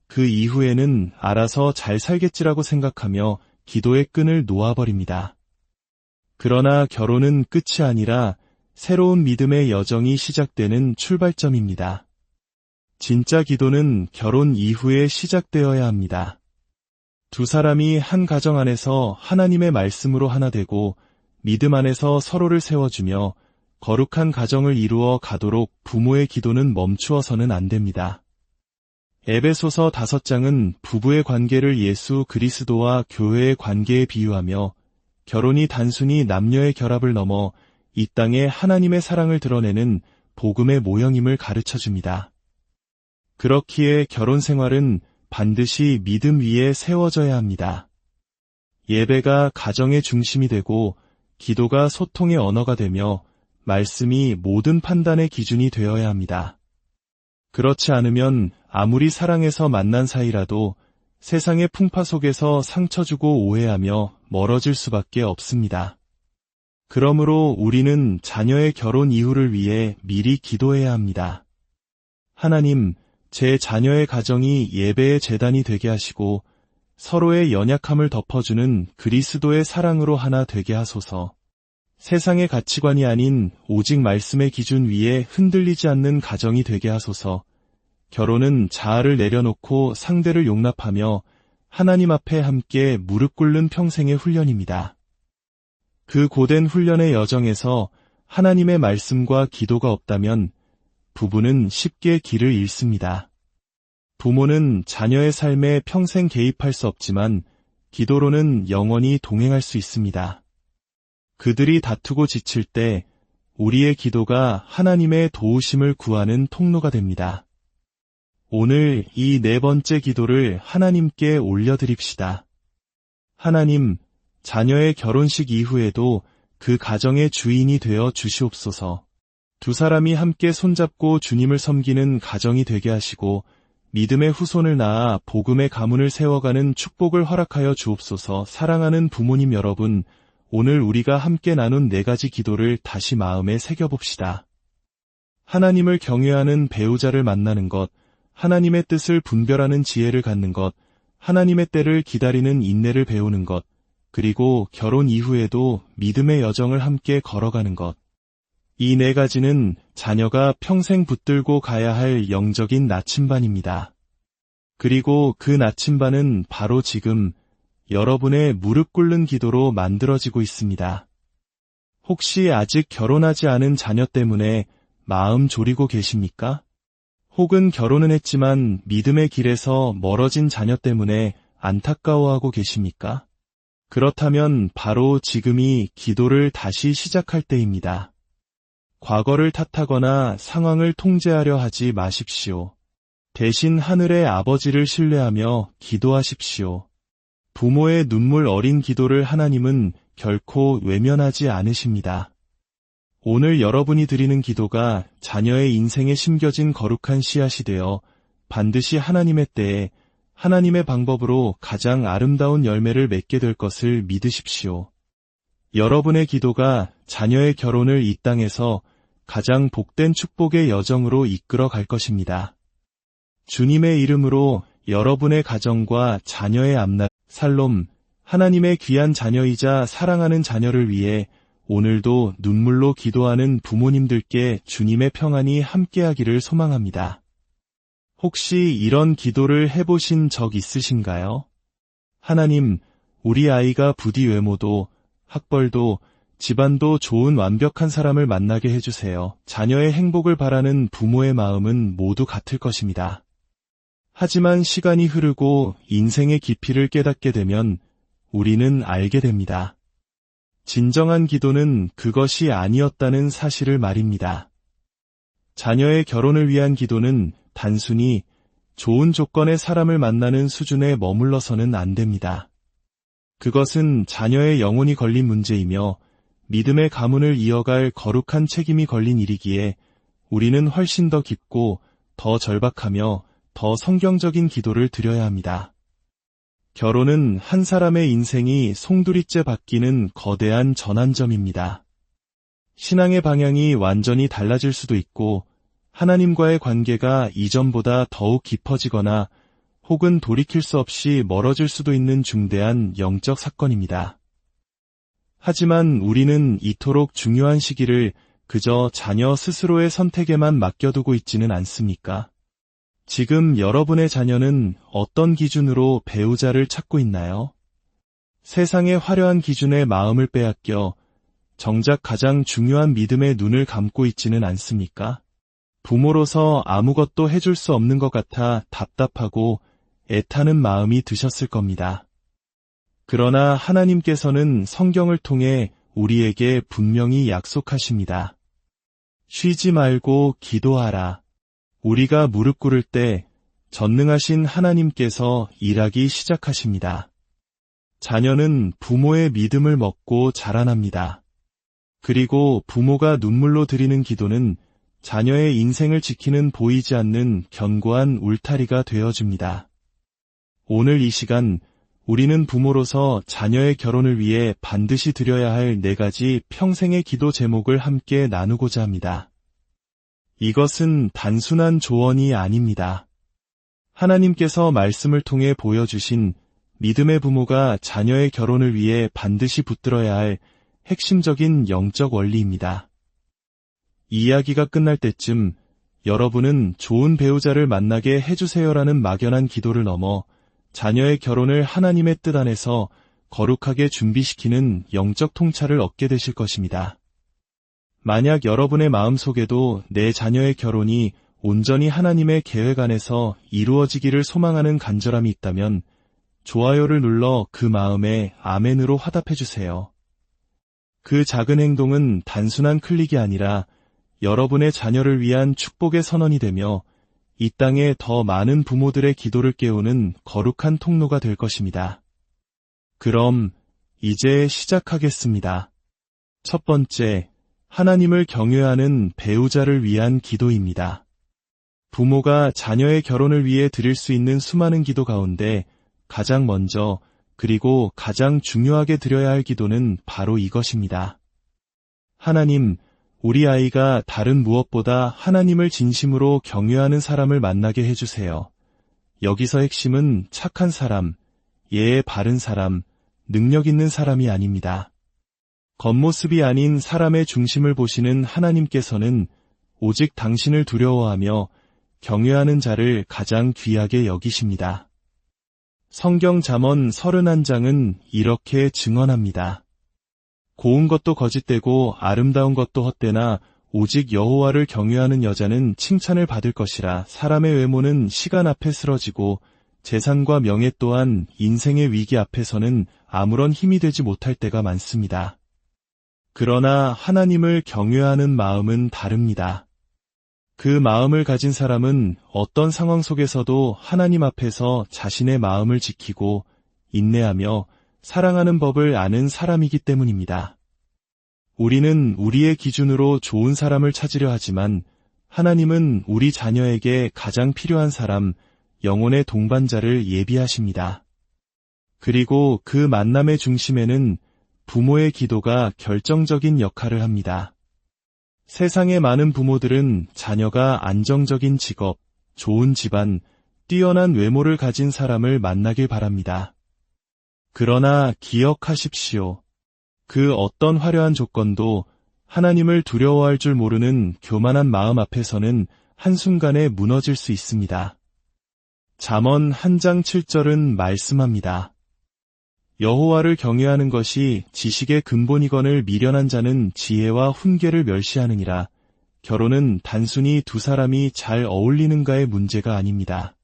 그 이후에는 알아서 잘 살겠지라고 생각하며 기도의 끈을 놓아버립니다. 그러나 결혼은 끝이 아니라 새로운 믿음의 여정이 시작되는 출발점입니다. 진짜 기도는 결혼 이후에 시작되어야 합니다. 두 사람이 한 가정 안에서 하나님의 말씀으로 하나 되고 믿음 안에서 서로를 세워주며 거룩한 가정을 이루어 가도록 부모의 기도는 멈추어서는 안 됩니다. 에베소서 5장은 부부의 관계를 예수 그리스도와 교회의 관계에 비유하며 결혼이 단순히 남녀의 결합을 넘어 이 땅에 하나님의 사랑을 드러내는 복음의 모형임을 가르쳐줍니다. 그렇기에 결혼 생활은 반드시 믿음 위에 세워져야 합니다. 예배가 가정의 중심이 되고 기도가 소통의 언어가 되며 말씀이 모든 판단의 기준이 되어야 합니다. 그렇지 않으면 아무리 사랑해서 만난 사이라도 세상의 풍파 속에서 상처 주고 오해하며 멀어질 수밖에 없습니다. 그러므로 우리는 자녀의 결혼 이후를 위해 미리 기도해야 합니다. 하나님, 제 자녀의 가정이 예배의 제단이 되게 하시고 서로의 연약함을 덮어주는 그리스도의 사랑으로 하나 되게 하소서. 세상의 가치관이 아닌 오직 말씀의 기준 위에 흔들리지 않는 가정이 되게 하소서. 결혼은 자아를 내려놓고 상대를 용납하며 하나님 앞에 함께 무릎 꿇는 평생의 훈련입니다. 그 고된 훈련의 여정에서 하나님의 말씀과 기도가 없다면 부부는 쉽게 길을 잃습니다. 부모는 자녀의 삶에 평생 개입할 수 없지만 기도로는 영원히 동행할 수 있습니다. 그들이 다투고 지칠 때 우리의 기도가 하나님의 도우심을 구하는 통로가 됩니다. 오늘 이 네 번째 기도를 하나님께 올려드립시다. 하나님, 자녀의 결혼식 이후에도 그 가정의 주인이 되어 주시옵소서. 두 사람이 함께 손잡고 주님을 섬기는 가정이 되게 하시고 믿음의 후손을 낳아 복음의 가문을 세워가는 축복을 허락하여 주옵소서. 사랑하는 부모님 여러분, 오늘 우리가 함께 나눈 네 가지 기도를 다시 마음에 새겨봅시다. 하나님을 경외하는 배우자를 만나는 것, 하나님의 뜻을 분별하는 지혜를 갖는 것, 하나님의 때를 기다리는 인내를 배우는 것, 그리고 결혼 이후에도 믿음의 여정을 함께 걸어가는 것. 이 네 가지는 자녀가 평생 붙들고 가야 할 영적인 나침반입니다. 그리고 그 나침반은 바로 지금 여러분의 무릎 꿇는 기도로 만들어지고 있습니다. 혹시 아직 결혼하지 않은 자녀 때문에 마음 졸이고 계십니까? 혹은 결혼은 했지만 믿음의 길에서 멀어진 자녀 때문에 안타까워하고 계십니까? 그렇다면 바로 지금이 기도를 다시 시작할 때입니다. 과거를 탓하거나 상황을 통제하려 하지 마십시오. 대신 하늘의 아버지를 신뢰하며 기도하십시오. 부모의 눈물 어린 기도를 하나님은 결코 외면하지 않으십니다. 오늘 여러분이 드리는 기도가 자녀의 인생에 심겨진 거룩한 씨앗이 되어 반드시 하나님의 때에 하나님의 방법으로 가장 아름다운 열매를 맺게 될 것을 믿으십시오. 여러분의 기도가 자녀의 결혼을 이 땅에서 가장 복된 축복의 여정으로 이끌어 갈 것입니다. 주님의 이름으로 여러분의 가정과 자녀의 앞날, 살롬, 하나님의 귀한 자녀이자 사랑하는 자녀를 위해 오늘도 눈물로 기도하는 부모님들께 주님의 평안이 함께하기를 소망합니다. 혹시 이런 기도를 해보신 적 있으신가요? 하나님, 우리 아이가 부디 외모도, 학벌도, 집안도 좋은 완벽한 사람을 만나게 해주세요. 자녀의 행복을 바라는 부모의 마음은 모두 같을 것입니다. 하지만 시간이 흐르고 인생의 깊이를 깨닫게 되면 우리는 알게 됩니다. 진정한 기도는 그것이 아니었다는 사실을 말입니다. 자녀의 결혼을 위한 기도는 단순히 좋은 조건의 사람을 만나는 수준에 머물러서는 안 됩니다. 그것은 자녀의 영혼이 걸린 문제이며 믿음의 가문을 이어갈 거룩한 책임이 걸린 일이기에 우리는 훨씬 더 깊고 더 절박하며 더 성경적인 기도를 드려야 합니다. 결혼은 한 사람의 인생이 송두리째 바뀌는 거대한 전환점입니다. 신앙의 방향이 완전히 달라질 수도 있고 하나님과의 관계가 이전보다 더욱 깊어지거나 혹은 돌이킬 수 없이 멀어질 수도 있는 중대한 영적 사건입니다. 하지만 우리는 이토록 중요한 시기를 그저 자녀 스스로의 선택에만 맡겨두고 있지는 않습니까? 지금 여러분의 자녀는 어떤 기준으로 배우자를 찾고 있나요? 세상의 화려한 기준에 마음을 빼앗겨 정작 가장 중요한 믿음의 눈을 감고 있지는 않습니까? 부모로서 아무것도 해줄 수 없는 것 같아 답답하고 애타는 마음이 드셨을 겁니다. 그러나 하나님께서는 성경을 통해 우리에게 분명히 약속하십니다. 쉬지 말고 기도하라. 우리가 무릎 꿇을 때 전능하신 하나님께서 일하기 시작하십니다. 자녀는 부모의 믿음을 먹고 자라납니다. 그리고 부모가 눈물로 드리는 기도는 자녀의 인생을 지키는 보이지 않는 견고한 울타리가 되어줍니다. 오늘 이 시간 우리는 부모로서 자녀의 결혼을 위해 반드시 드려야 할 4가지 평생의 기도 제목을 함께 나누고자 합니다. 이것은 단순한 조언이 아닙니다. 하나님께서 말씀을 통해 보여주신 믿음의 부모가 자녀의 결혼을 위해 반드시 붙들어야 할 핵심적인 영적 원리입니다. 이 이야기가 끝날 때쯤 여러분은 좋은 배우자를 만나게 해주세요라는 막연한 기도를 넘어 자녀의 결혼을 하나님의 뜻 안에서 거룩하게 준비시키는 영적 통찰을 얻게 되실 것입니다. 만약 여러분의 마음속에도 내 자녀의 결혼이 온전히 하나님의 계획 안에서 이루어지기를 소망하는 간절함이 있다면 좋아요를 눌러 그 마음에 아멘으로 화답해 주세요. 그 작은 행동은 단순한 클릭이 아니라 여러분의 자녀를 위한 축복의 선언이 되며 이 땅에 더 많은 부모들의 기도를 깨우는 거룩한 통로가 될 것입니다. 그럼 이제 시작하겠습니다. 첫 번째, 하나님을 경외하는 배우자를 위한 기도입니다. 부모가 자녀의 결혼을 위해 드릴 수 있는 수많은 기도 가운데 가장 먼저 그리고 가장 중요하게 드려야 할 기도는 바로 이것입니다. 하나님, 우리 아이가 다른 무엇보다 하나님을 진심으로 경외하는 사람을 만나게 해주세요. 여기서 핵심은 착한 사람, 예의 바른 사람, 능력 있는 사람이 아닙니다. 겉모습이 아닌 사람의 중심을 보시는 하나님께서는 오직 당신을 두려워하며 경외하는 자를 가장 귀하게 여기십니다. 성경 잠언 31장은 이렇게 증언합니다. 고운 것도 거짓되고 아름다운 것도 헛되나 오직 여호와를 경외하는 여자는 칭찬을 받을 것이라. 사람의 외모는 시간 앞에 쓰러지고 재산과 명예 또한 인생의 위기 앞에서는 아무런 힘이 되지 못할 때가 많습니다. 그러나 하나님을 경외하는 마음은 다릅니다. 그 마음을 가진 사람은 어떤 상황 속에서도 하나님 앞에서 자신의 마음을 지키고 인내하며 사랑하는 법을 아는 사람이기 때문입니다. 우리는 우리의 기준으로 좋은 사람을 찾으려 하지만 하나님은 우리 자녀에게 가장 필요한 사람, 영혼의 동반자를 예비하십니다. 그리고 그 만남의 중심에는 부모의 기도가 결정적인 역할을 합니다. 세상의 많은 부모들은 자녀가 안정적인 직업, 좋은 집안, 뛰어난 외모를 가진 사람을 만나길 바랍니다. 그러나 기억하십시오. 그 어떤 화려한 조건도 하나님을 두려워할 줄 모르는 교만한 마음 앞에서는 한순간에 무너질 수 있습니다. 잠언 1장 7절은 말씀합니다. 여호와를 경외하는 것이 지식의 근본이거늘 미련한 자는 지혜와 훈계를 멸시하느니라. 결혼은 단순히 두 사람이 잘 어울리는가의 문제가 아닙니다.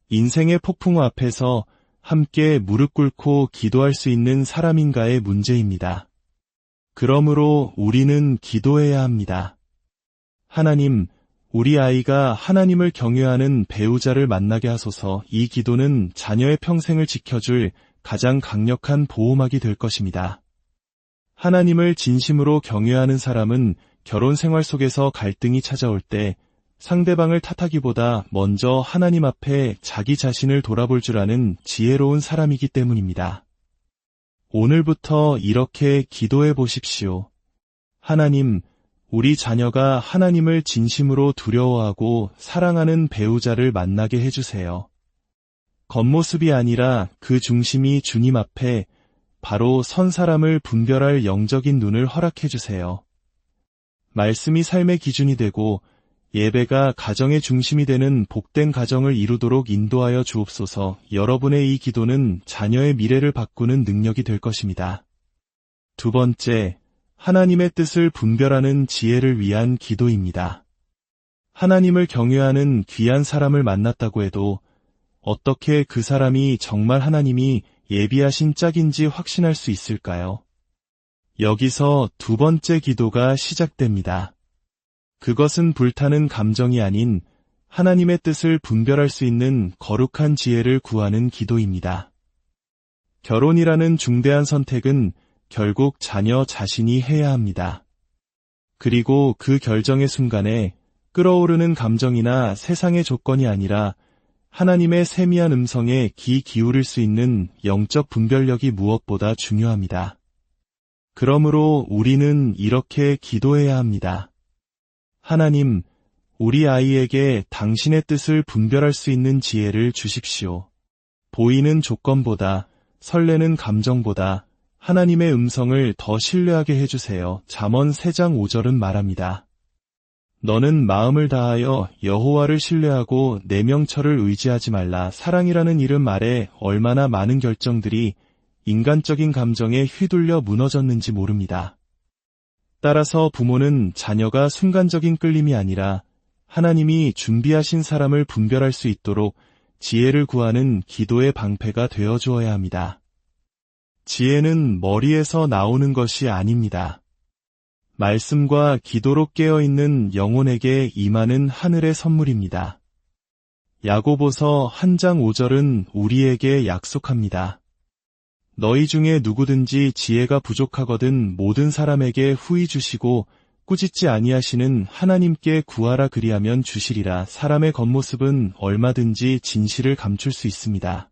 인생의 폭풍 앞에서 함께 무릎 꿇고 기도할 수 있는 사람인가의 문제입니다. 그러므로 우리는 기도해야 합니다. 하나님, 우리 아이가 하나님을 경외하는 배우자를 만나게 하소서. 이 기도는 자녀의 평생을 지켜줄 가장 강력한 보호막이 될 것입니다. 하나님을 진심으로 경외하는 사람은 결혼 생활 속에서 갈등이 찾아올 때 상대방을 탓하기보다 먼저 하나님 앞에 자기 자신을 돌아볼 줄 아는 지혜로운 사람이기 때문입니다. 오늘부터 이렇게 기도해 보십시오. 하나님, 우리 자녀가 하나님을 진심으로 두려워하고 사랑하는 배우자를 만나게 해주세요. 겉모습이 아니라 그 중심이 주님 앞에 바로 선 사람을 분별할 영적인 눈을 허락해 주세요. 말씀이 삶의 기준이 되고 예배가 가정의 중심이 되는 복된 가정을 이루도록 인도하여 주옵소서. 여러분의 이 기도는 자녀의 미래를 바꾸는 능력이 될 것입니다. 두 번째, 하나님의 뜻을 분별하는 지혜를 위한 기도입니다. 하나님을 경외하는 귀한 사람을 만났다고 해도 어떻게 그 사람이 정말 하나님이 예비하신 짝인지 확신할 수 있을까요? 여기서 두 번째 기도가 시작됩니다. 그것은 불타는 감정이 아닌 하나님의 뜻을 분별할 수 있는 거룩한 지혜를 구하는 기도입니다. 결혼이라는 중대한 선택은 결국 자녀 자신이 해야 합니다. 그리고 그 결정의 순간에 끓어오르는 감정이나 세상의 조건이 아니라 하나님의 세미한 음성에 귀 기울일 수 있는 영적 분별력이 무엇보다 중요합니다. 그러므로 우리는 이렇게 기도해야 합니다. 하나님, 우리 아이에게 당신의 뜻을 분별할 수 있는 지혜를 주십시오. 보이는 조건보다, 설레는 감정보다 하나님의 음성을 더 신뢰하게 해주세요. 잠언 3장 5절은 말합니다. 너는 마음을 다하여 여호와를 신뢰하고 내 명철을 의지하지 말라. 사랑이라는 이름 아래 얼마나 많은 결정들이 인간적인 감정에 휘둘려 무너졌는지 모릅니다. 따라서 부모는 자녀가 순간적인 끌림이 아니라 하나님이 준비하신 사람을 분별할 수 있도록 지혜를 구하는 기도의 방패가 되어 주어야 합니다. 지혜는 머리에서 나오는 것이 아닙니다. 말씀과 기도로 깨어있는 영혼에게 임하는 하늘의 선물입니다. 야고보서 1장 5절은 우리에게 약속합니다. 너희 중에 누구든지 지혜가 부족하거든 모든 사람에게 후히 주시고 꾸짖지 아니하시는 하나님께 구하라 그리하면 주시리라. 사람의 겉모습은 얼마든지 진실을 감출 수 있습니다.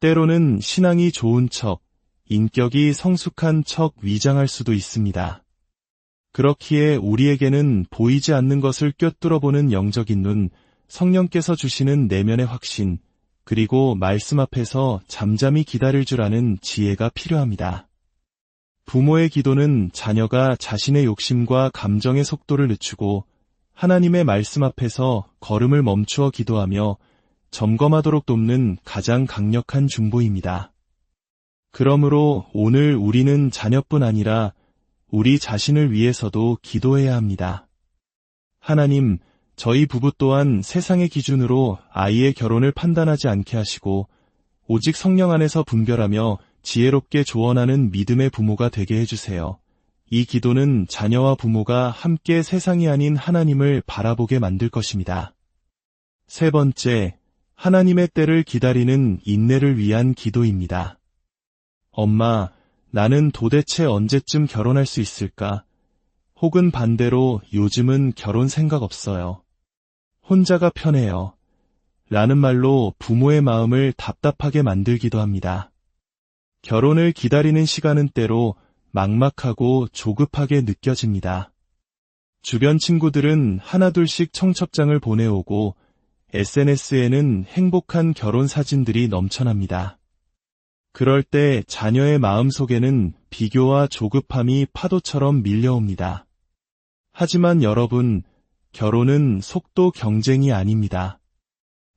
때로는 신앙이 좋은 척, 인격이 성숙한 척 위장할 수도 있습니다. 그렇기에 우리에게는 보이지 않는 것을 꿰뚫어보는 영적인 눈, 성령께서 주시는 내면의 확신, 그리고 말씀 앞에서 잠잠히 기다릴 줄 아는 지혜가 필요합니다. 부모의 기도는 자녀가 자신의 욕심과 감정의 속도를 늦추고 하나님의 말씀 앞에서 걸음을 멈추어 기도하며 점검하도록 돕는 가장 강력한 중보입니다. 그러므로 오늘 우리는 자녀뿐 아니라 우리 자신을 위해서도 기도해야 합니다. 하나님, 저희 부부 또한 세상의 기준으로 아이의 결혼을 판단하지 않게 하시고 오직 성령 안에서 분별하며 지혜롭게 조언하는 믿음의 부모가 되게 해주세요. 이 기도는 자녀와 부모가 함께 세상이 아닌 하나님을 바라보게 만들 것입니다. 세 번째, 하나님의 때를 기다리는 인내를 위한 기도입니다. 엄마, 나는 도대체 언제쯤 결혼할 수 있을까? 혹은 반대로 요즘은 결혼 생각 없어요. 혼자가 편해요. 라는 말로 부모의 마음을 답답하게 만들기도 합니다. 결혼을 기다리는 시간은 때로 막막하고 조급하게 느껴집니다. 주변 친구들은 하나둘씩 청첩장을 보내오고 SNS에는 행복한 결혼 사진들이 넘쳐납니다. 그럴 때 자녀의 마음속에는 비교와 조급함이 파도처럼 밀려옵니다. 하지만 여러분, 결혼은 속도 경쟁이 아닙니다.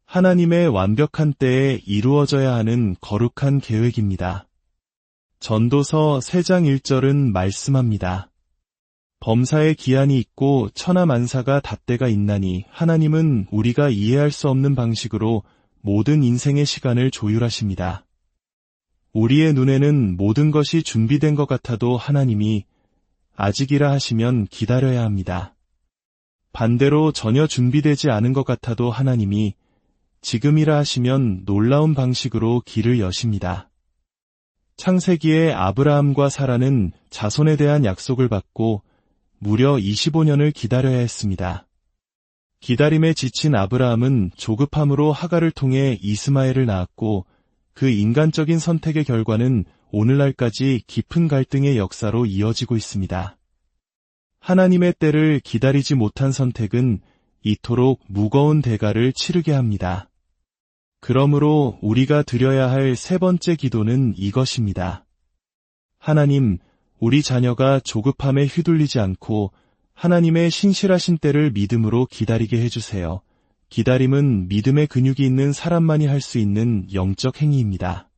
하나님의 완벽한 때에 이루어져야 하는 거룩한 계획입니다. 전도서 3장 1절은 말씀합니다. 범사에 기한이 있고 천하만사가 닷대가 있나니 하나님은 우리가 이해할 수 없는 방식으로 모든 인생의 시간을 조율하십니다. 우리의 눈에는 모든 것이 준비된 것 같아도 하나님이 아직이라 하시면 기다려야 합니다. 반대로 전혀 준비되지 않은 것 같아도 하나님이 지금이라 하시면 놀라운 방식으로 길을 여십니다. 창세기에 아브라함과 사라는 자손에 대한 약속을 받고 무려 25년을 기다려야 했습니다. 기다림에 지친 아브라함은 조급함으로 하갈을 통해 이스마엘을 낳았고 그 인간적인 선택의 결과는 오늘날까지 깊은 갈등의 역사로 이어지고 있습니다. 하나님의 때를 기다리지 못한 선택은 이토록 무거운 대가를 치르게 합니다. 그러므로 우리가 드려야 할 세 번째 기도는 이것입니다. 하나님, 우리 자녀가 조급함에 휘둘리지 않고 하나님의 신실하신 때를 믿음으로 기다리게 해주세요. 기다림은 믿음의 근육이 있는 사람만이 할 수 있는 영적 행위입니다.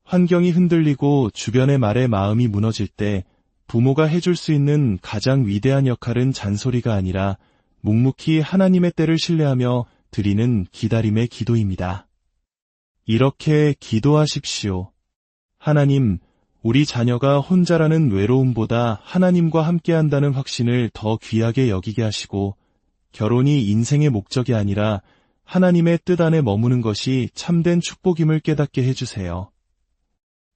환경이 흔들리고 주변의 말에 마음이 무너질 때 부모가 해줄 수 있는 가장 위대한 역할은 잔소리가 아니라 묵묵히 하나님의 때를 신뢰하며 드리는 기다림의 기도입니다. 이렇게 기도하십시오. 하나님, 우리 자녀가 혼자라는 외로움보다 하나님과 함께한다는 확신을 더 귀하게 여기게 하시고 결혼이 인생의 목적이 아니라 하나님의 뜻 안에 머무는 것이 참된 축복임을 깨닫게 해주세요.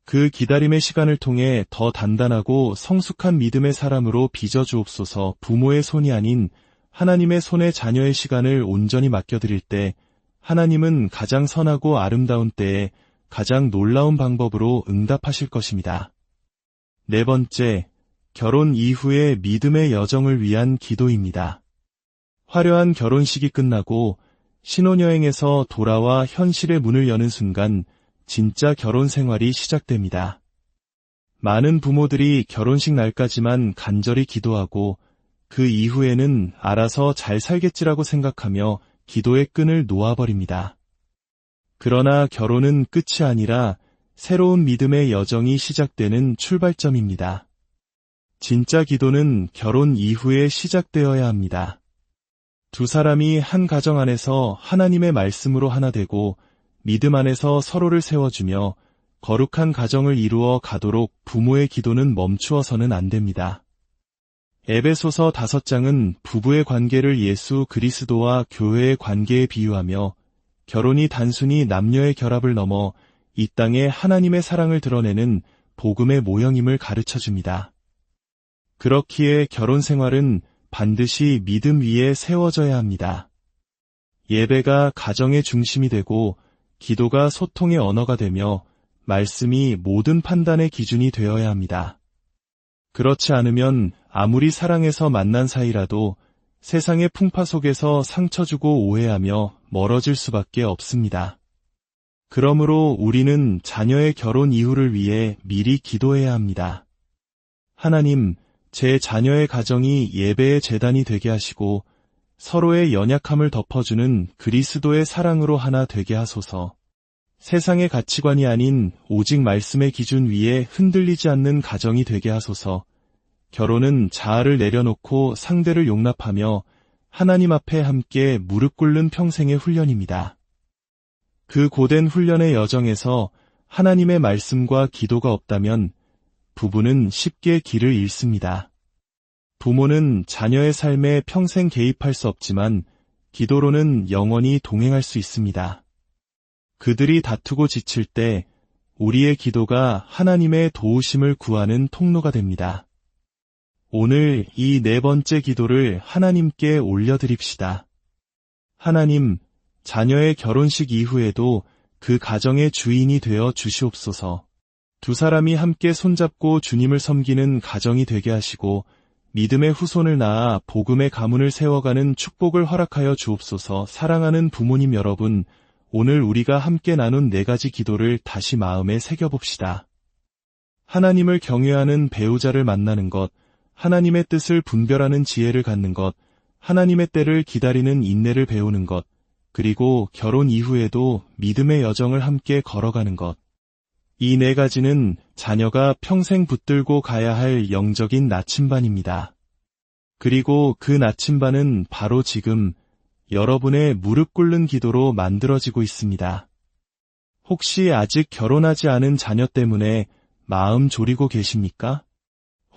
그 기다림의 시간을 통해 더 단단하고 성숙한 믿음의 사람으로 빚어주옵소서. 부모의 손이 아닌 하나님의 손에 자녀의 시간을 온전히 맡겨드릴 때 하나님은 가장 선하고 아름다운 때에 가장 놀라운 방법으로 응답하실 것입니다. 네 번째, 결혼 이후의 믿음의 여정을 위한 기도입니다. 화려한 결혼식이 끝나고 신혼여행에서 돌아와 현실의 문을 여는 순간 진짜 결혼 생활이 시작됩니다. 많은 부모들이 결혼식 날까지만 간절히 기도하고 그 이후에는 알아서 잘 살겠지라고 생각하며 기도의 끈을 놓아버립니다. 그러나 결혼은 끝이 아니라 새로운 믿음의 여정이 시작되는 출발점입니다. 진짜 기도는 결혼 이후에 시작되어야 합니다. 두 사람이 한 가정 안에서 하나님의 말씀으로 하나 되고 믿음 안에서 서로를 세워주며 거룩한 가정을 이루어 가도록 부모의 기도는 멈추어서는 안 됩니다. 에베소서 5장은 부부의 관계를 예수 그리스도와 교회의 관계에 비유하며 결혼이 단순히 남녀의 결합을 넘어 이 땅에 하나님의 사랑을 드러내는 복음의 모형임을 가르쳐줍니다. 그렇기에 결혼 생활은 반드시 믿음 위에 세워져야 합니다. 예배가 가정의 중심이 되고 기도가 소통의 언어가 되며 말씀이 모든 판단의 기준이 되어야 합니다. 그렇지 않으면 아무리 사랑해서 만난 사이라도 세상의 풍파 속에서 상처 주고 오해하며 멀어질 수밖에 없습니다. 그러므로 우리는 자녀의 결혼 이후를 위해 미리 기도해야 합니다. 하나님, 제 자녀의 가정이 예배의 제단이 되게 하시고 서로의 연약함을 덮어주는 그리스도의 사랑으로 하나 되게 하소서. 세상의 가치관이 아닌 오직 말씀의 기준 위에 흔들리지 않는 가정이 되게 하소서. 결혼은 자아를 내려놓고 상대를 용납하며 하나님 앞에 함께 무릎 꿇는 평생의 훈련입니다. 그 고된 훈련의 여정에서 하나님의 말씀과 기도가 없다면 부부는 쉽게 길을 잃습니다. 부모는 자녀의 삶에 평생 개입할 수 없지만 기도로는 영원히 동행할 수 있습니다. 그들이 다투고 지칠 때 우리의 기도가 하나님의 도우심을 구하는 통로가 됩니다. 오늘 이 네 번째 기도를 하나님께 올려드립시다. 하나님, 자녀의 결혼식 이후에도 그 가정의 주인이 되어 주시옵소서. 두 사람이 함께 손잡고 주님을 섬기는 가정이 되게 하시고 믿음의 후손을 낳아 복음의 가문을 세워가는 축복을 허락하여 주옵소서. 사랑하는 부모님 여러분, 오늘 우리가 함께 나눈 네 가지 기도를 다시 마음에 새겨봅시다. 하나님을 경외하는 배우자를 만나는 것, 하나님의 뜻을 분별하는 지혜를 갖는 것, 하나님의 때를 기다리는 인내를 배우는 것, 그리고 결혼 이후에도 믿음의 여정을 함께 걸어가는 것. 이 네 가지는 자녀가 평생 붙들고 가야 할 영적인 나침반입니다. 그리고 그 나침반은 바로 지금 여러분의 무릎 꿇는 기도로 만들어지고 있습니다. 혹시 아직 결혼하지 않은 자녀 때문에 마음 졸이고 계십니까?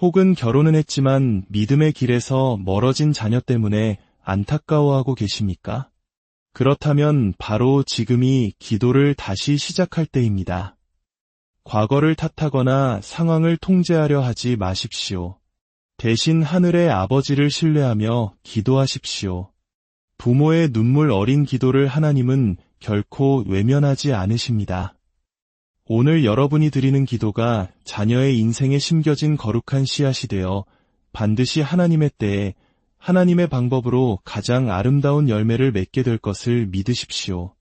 혹은 결혼은 했지만 믿음의 길에서 멀어진 자녀 때문에 안타까워하고 계십니까? 그렇다면 바로 지금이 기도를 다시 시작할 때입니다. 과거를 탓하거나 상황을 통제하려 하지 마십시오. 대신 하늘의 아버지를 신뢰하며 기도하십시오. 부모의 눈물 어린 기도를 하나님은 결코 외면하지 않으십니다. 오늘 여러분이 드리는 기도가 자녀의 인생에 심겨진 거룩한 씨앗이 되어 반드시 하나님의 때에 하나님의 방법으로 가장 아름다운 열매를 맺게 될 것을 믿으십시오.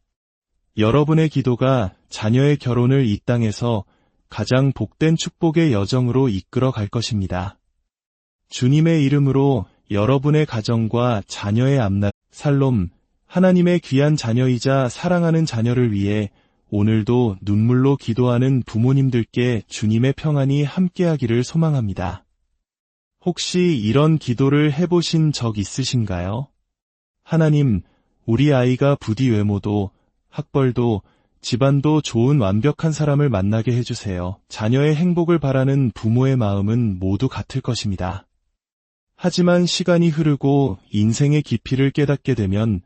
여러분의 기도가 자녀의 결혼을 이 땅에서 가장 복된 축복의 여정으로 이끌어 갈 것입니다. 주님의 이름으로 여러분의 가정과 자녀의 앞날, 살롬, 하나님의 귀한 자녀이자 사랑하는 자녀를 위해 오늘도 눈물로 기도하는 부모님들께 주님의 평안이 함께하기를 소망합니다. 혹시 이런 기도를 해보신 적 있으신가요? 하나님, 우리 아이가 부디 외모도, 학벌도, 집안도 좋은 완벽한 사람을 만나게 해주세요. 자녀의 행복을 바라는 부모의 마음은 모두 같을 것입니다. 하지만 시간이 흐르고 인생의 깊이를 깨닫게 되면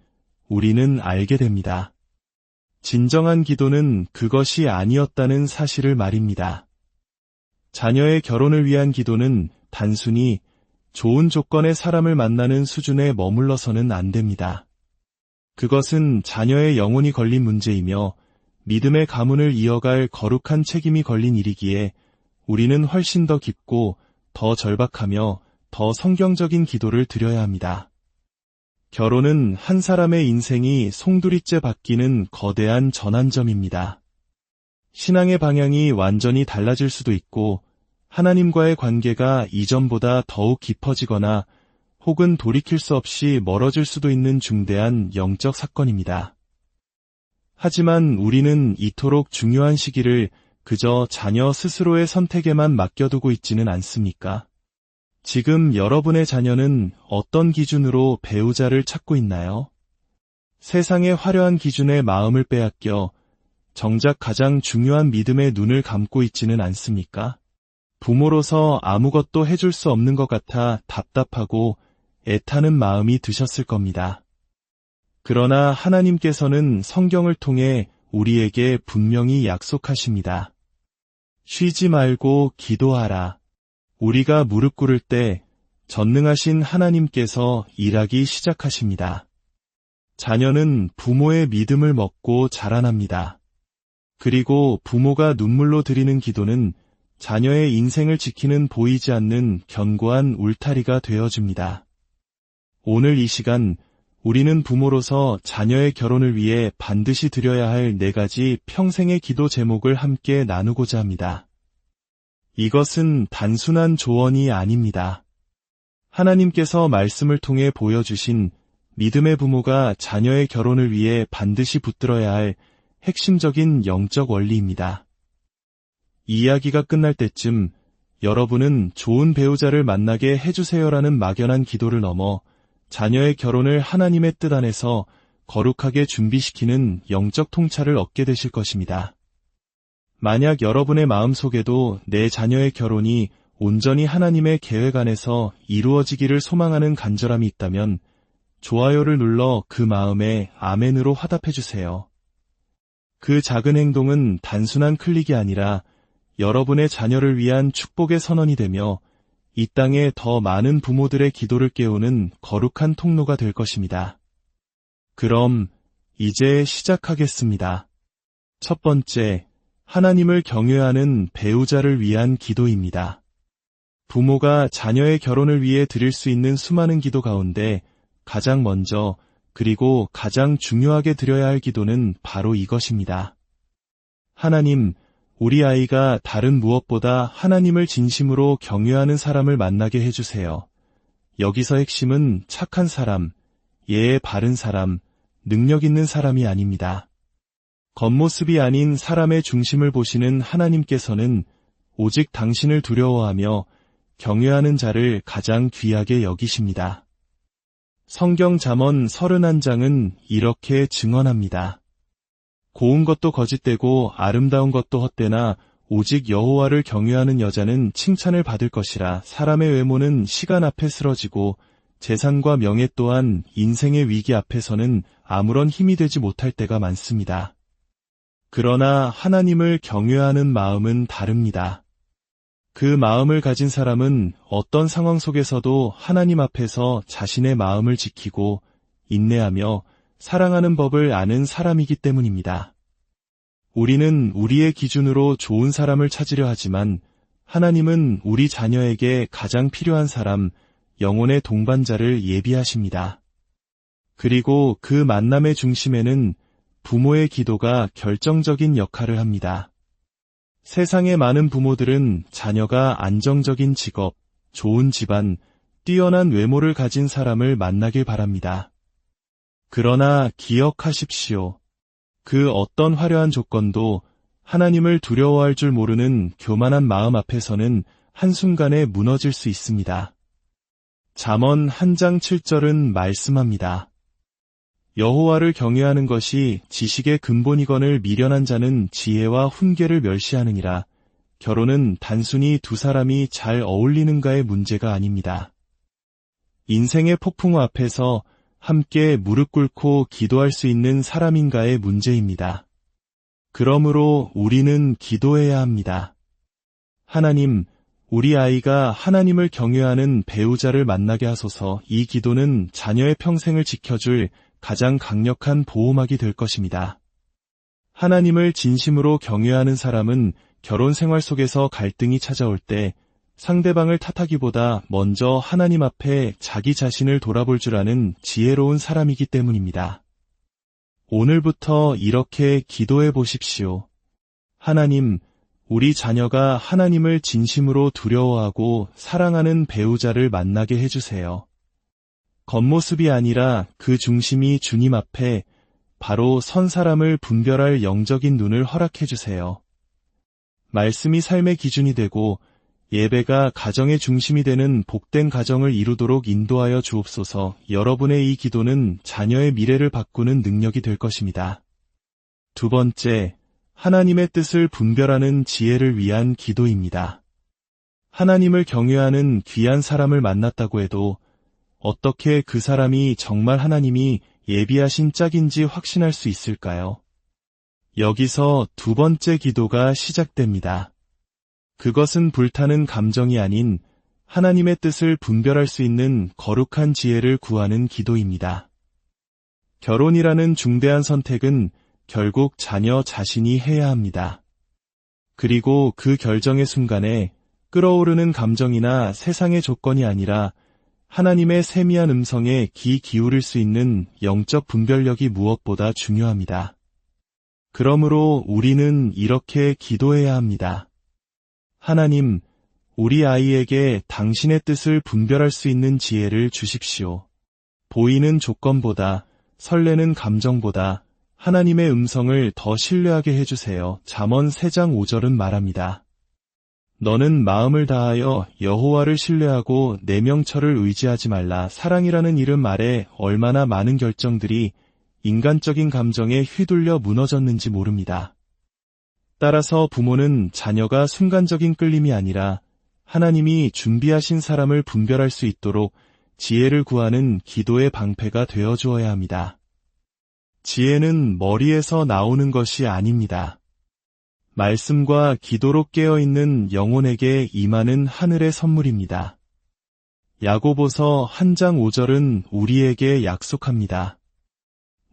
우리는 알게 됩니다. 진정한 기도는 그것이 아니었다는 사실을 말입니다. 자녀의 결혼을 위한 기도는 단순히 좋은 조건의 사람을 만나는 수준에 머물러서는 안 됩니다. 그것은 자녀의 영혼이 걸린 문제이며 믿음의 가문을 이어갈 거룩한 책임이 걸린 일이기에 우리는 훨씬 더 깊고 더 절박하며 더 성경적인 기도를 드려야 합니다. 결혼은 한 사람의 인생이 송두리째 바뀌는 거대한 전환점입니다. 신앙의 방향이 완전히 달라질 수도 있고 하나님과의 관계가 이전보다 더욱 깊어지거나 혹은 돌이킬 수 없이 멀어질 수도 있는 중대한 영적 사건입니다. 하지만 우리는 이토록 중요한 시기를 그저 자녀 스스로의 선택에만 맡겨두고 있지는 않습니까? 지금 여러분의 자녀는 어떤 기준으로 배우자를 찾고 있나요? 세상의 화려한 기준에 마음을 빼앗겨 정작 가장 중요한 믿음의 눈을 감고 있지는 않습니까? 부모로서 아무것도 해줄 수 없는 것 같아 답답하고 애타는 마음이 드셨을 겁니다. 그러나 하나님께서는 성경을 통해 우리에게 분명히 약속하십니다. 쉬지 말고 기도하라. 우리가 무릎 꿇을 때 전능하신 하나님께서 일하기 시작하십니다. 자녀는 부모의 믿음을 먹고 자라납니다. 그리고 부모가 눈물로 드리는 기도는 자녀의 인생을 지키는 보이지 않는 견고한 울타리가 되어줍니다. 오늘 이 시간 우리는 부모로서 자녀의 결혼을 위해 반드시 드려야 할 4가지 평생의 기도 제목을 함께 나누고자 합니다. 이것은 단순한 조언이 아닙니다. 하나님께서 말씀을 통해 보여주신 믿음의 부모가 자녀의 결혼을 위해 반드시 붙들어야 할 핵심적인 영적 원리입니다. 이 이야기가 끝날 때쯤 여러분은 좋은 배우자를 만나게 해주세요라는 막연한 기도를 넘어 자녀의 결혼을 하나님의 뜻 안에서 거룩하게 준비시키는 영적 통찰을 얻게 되실 것입니다. 만약 여러분의 마음속에도 내 자녀의 결혼이 온전히 하나님의 계획 안에서 이루어지기를 소망하는 간절함이 있다면 좋아요를 눌러 그 마음에 아멘으로 화답해 주세요. 그 작은 행동은 단순한 클릭이 아니라 여러분의 자녀를 위한 축복의 선언이 되며 이 땅에 더 많은 부모들의 기도를 깨우는 거룩한 통로가 될 것입니다. 그럼 이제 시작하겠습니다. 첫 번째, 하나님을 경외하는 배우자를 위한 기도입니다. 부모가 자녀의 결혼을 위해 드릴 수 있는 수많은 기도 가운데 가장 먼저 그리고 가장 중요하게 드려야 할 기도는 바로 이것입니다. 하나님, 우리 아이가 다른 무엇보다 하나님을 진심으로 경외하는 사람을 만나게 해주세요. 여기서 핵심은 착한 사람, 예의 바른 사람, 능력 있는 사람이 아닙니다. 겉모습이 아닌 사람의 중심을 보시는 하나님께서는 오직 당신을 두려워하며 경외하는 자를 가장 귀하게 여기십니다. 성경 잠언 31장은 이렇게 증언합니다. 고운 것도 거짓되고 아름다운 것도 헛되나 오직 여호와를 경외하는 여자는 칭찬을 받을 것이라. 사람의 외모는 시간 앞에 쓰러지고 재산과 명예 또한 인생의 위기 앞에서는 아무런 힘이 되지 못할 때가 많습니다. 그러나 하나님을 경외하는 마음은 다릅니다. 그 마음을 가진 사람은 어떤 상황 속에서도 하나님 앞에서 자신의 마음을 지키고 인내하며 사랑하는 법을 아는 사람이기 때문입니다. 우리는 우리의 기준으로 좋은 사람을 찾으려 하지만 하나님은 우리 자녀에게 가장 필요한 사람, 영혼의 동반자를 예비하십니다. 그리고 그 만남의 중심에는 부모의 기도가 결정적인 역할을 합니다. 세상의 많은 부모들은 자녀가 안정적인 직업, 좋은 집안, 뛰어난 외모를 가진 사람을 만나길 바랍니다. 그러나 기억하십시오. 그 어떤 화려한 조건도 하나님을 두려워할 줄 모르는 교만한 마음 앞에서는 한순간에 무너질 수 있습니다. 잠언 1장 7절은 말씀합니다. 여호와를 경외하는 것이 지식의 근본이거늘 미련한 자는 지혜와 훈계를 멸시하느니라. 결혼은 단순히 두 사람이 잘 어울리는가의 문제가 아닙니다. 인생의 폭풍우 앞에서 함께 무릎 꿇고 기도할 수 있는 사람인가의 문제입니다. 그러므로 우리는 기도해야 합니다. 하나님, 우리 아이가 하나님을 경외하는 배우자를 만나게 하소서. 이 기도는 자녀의 평생을 지켜줄 가장 강력한 보호막이 될 것입니다. 하나님을 진심으로 경외하는 사람은 결혼 생활 속에서 갈등이 찾아올 때 상대방을 탓하기보다 먼저 하나님 앞에 자기 자신을 돌아볼 줄 아는 지혜로운 사람이기 때문입니다. 오늘부터 이렇게 기도해 보십시오. 하나님, 우리 자녀가 하나님을 진심으로 두려워하고 사랑하는 배우자를 만나게 해주세요. 겉모습이 아니라 그 중심이 주님 앞에 바로 선 사람을 분별할 영적인 눈을 허락해 주세요. 말씀이 삶의 기준이 되고 예배가 가정의 중심이 되는 복된 가정을 이루도록 인도하여 주옵소서. 여러분의 이 기도는 자녀의 미래를 바꾸는 능력이 될 것입니다. 두 번째, 하나님의 뜻을 분별하는 지혜를 위한 기도입니다. 하나님을 경외하는 귀한 사람을 만났다고 해도 어떻게 그 사람이 정말 하나님이 예비하신 짝인지 확신할 수 있을까요? 여기서 두 번째 기도가 시작됩니다. 그것은 불타는 감정이 아닌 하나님의 뜻을 분별할 수 있는 거룩한 지혜를 구하는 기도입니다. 결혼이라는 중대한 선택은 결국 자녀 자신이 해야 합니다. 그리고 그 결정의 순간에 끓어오르는 감정이나 세상의 조건이 아니라 하나님의 세미한 음성에 귀 기울일 수 있는 영적 분별력이 무엇보다 중요합니다. 그러므로 우리는 이렇게 기도해야 합니다. 하나님, 우리 아이에게 당신의 뜻을 분별할 수 있는 지혜를 주십시오. 보이는 조건보다, 설레는 감정보다 하나님의 음성을 더 신뢰하게 해주세요. 잠언 3장 5절은 말합니다. 너는 마음을 다하여 여호와를 신뢰하고 내 명철을 의지하지 말라. 사랑이라는 이름 아래 얼마나 많은 결정들이 인간적인 감정에 휘둘려 무너졌는지 모릅니다. 따라서 부모는 자녀가 순간적인 끌림이 아니라 하나님이 준비하신 사람을 분별할 수 있도록 지혜를 구하는 기도의 방패가 되어 주어야 합니다. 지혜는 머리에서 나오는 것이 아닙니다. 말씀과 기도로 깨어있는 영혼에게 임하는 하늘의 선물입니다. 야고보서 1장 5절은 우리에게 약속합니다.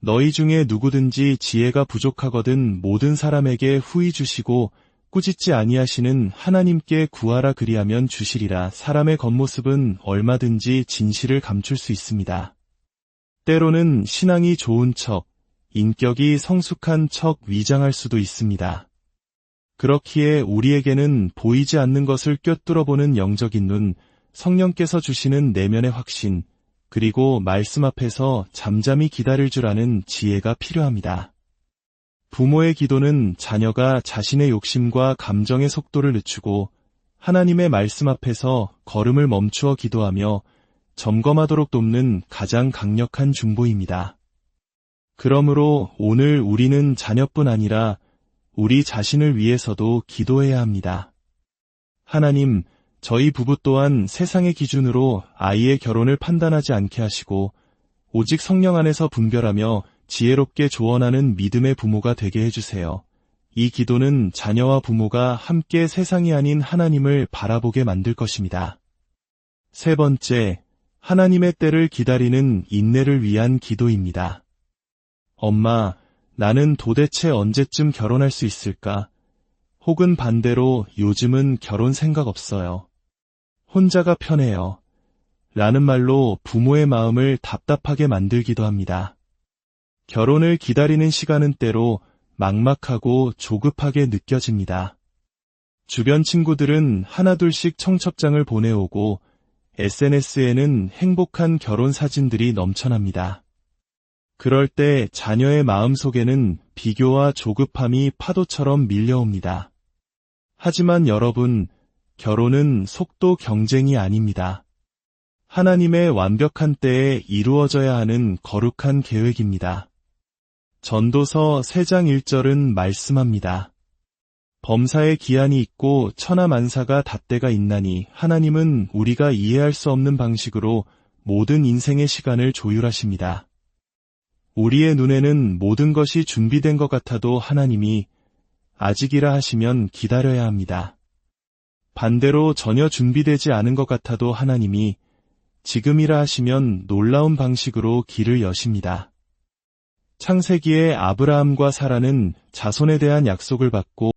너희 중에 누구든지 지혜가 부족하거든 모든 사람에게 후히 주시고 꾸짖지 아니하시는 하나님께 구하라 그리하면 주시리라. 사람의 겉모습은 얼마든지 진실을 감출 수 있습니다. 때로는 신앙이 좋은 척, 인격이 성숙한 척 위장할 수도 있습니다. 그렇기에 우리에게는 보이지 않는 것을 꿰뚫어보는 영적인 눈, 성령께서 주시는 내면의 확신, 그리고 말씀 앞에서 잠잠히 기다릴 줄 아는 지혜가 필요합니다. 부모의 기도는 자녀가 자신의 욕심과 감정의 속도를 늦추고 하나님의 말씀 앞에서 걸음을 멈추어 기도하며 점검하도록 돕는 가장 강력한 중보입니다. 그러므로 오늘 우리는 자녀뿐 아니라 우리 자신을 위해서도 기도해야 합니다. 하나님, 저희 부부 또한 세상의 기준으로 아이의 결혼을 판단하지 않게 하시고 오직 성령 안에서 분별하며 지혜롭게 조언하는 믿음의 부모가 되게 해주세요. 이 기도는 자녀와 부모가 함께 세상이 아닌 하나님을 바라보게 만들 것입니다. 세 번째, 하나님의 때를 기다리는 인내를 위한 기도입니다. 엄마, 나는 도대체 언제쯤 결혼할 수 있을까? 혹은 반대로 요즘은 결혼 생각 없어요. 혼자가 편해요. 라는 말로 부모의 마음을 답답하게 만들기도 합니다. 결혼을 기다리는 시간은 때로 막막하고 조급하게 느껴집니다. 주변 친구들은 하나둘씩 청첩장을 보내오고 SNS에는 행복한 결혼 사진들이 넘쳐납니다. 그럴 때 자녀의 마음속에는 비교와 조급함이 파도처럼 밀려옵니다. 하지만 여러분, 결혼은 속도 경쟁이 아닙니다. 하나님의 완벽한 때에 이루어져야 하는 거룩한 계획입니다. 전도서 3장 1절은 말씀합니다. 범사에 기한이 있고 천하만사가 닷대가 있나니 하나님은 우리가 이해할 수 없는 방식으로 모든 인생의 시간을 조율하십니다. 우리의 눈에는 모든 것이 준비된 것 같아도 하나님이 아직이라 하시면 기다려야 합니다. 반대로 전혀 준비되지 않은 것 같아도 하나님이 지금이라 하시면 놀라운 방식으로 길을 여십니다. 창세기에 아브라함과 사라는 자손에 대한 약속을 받고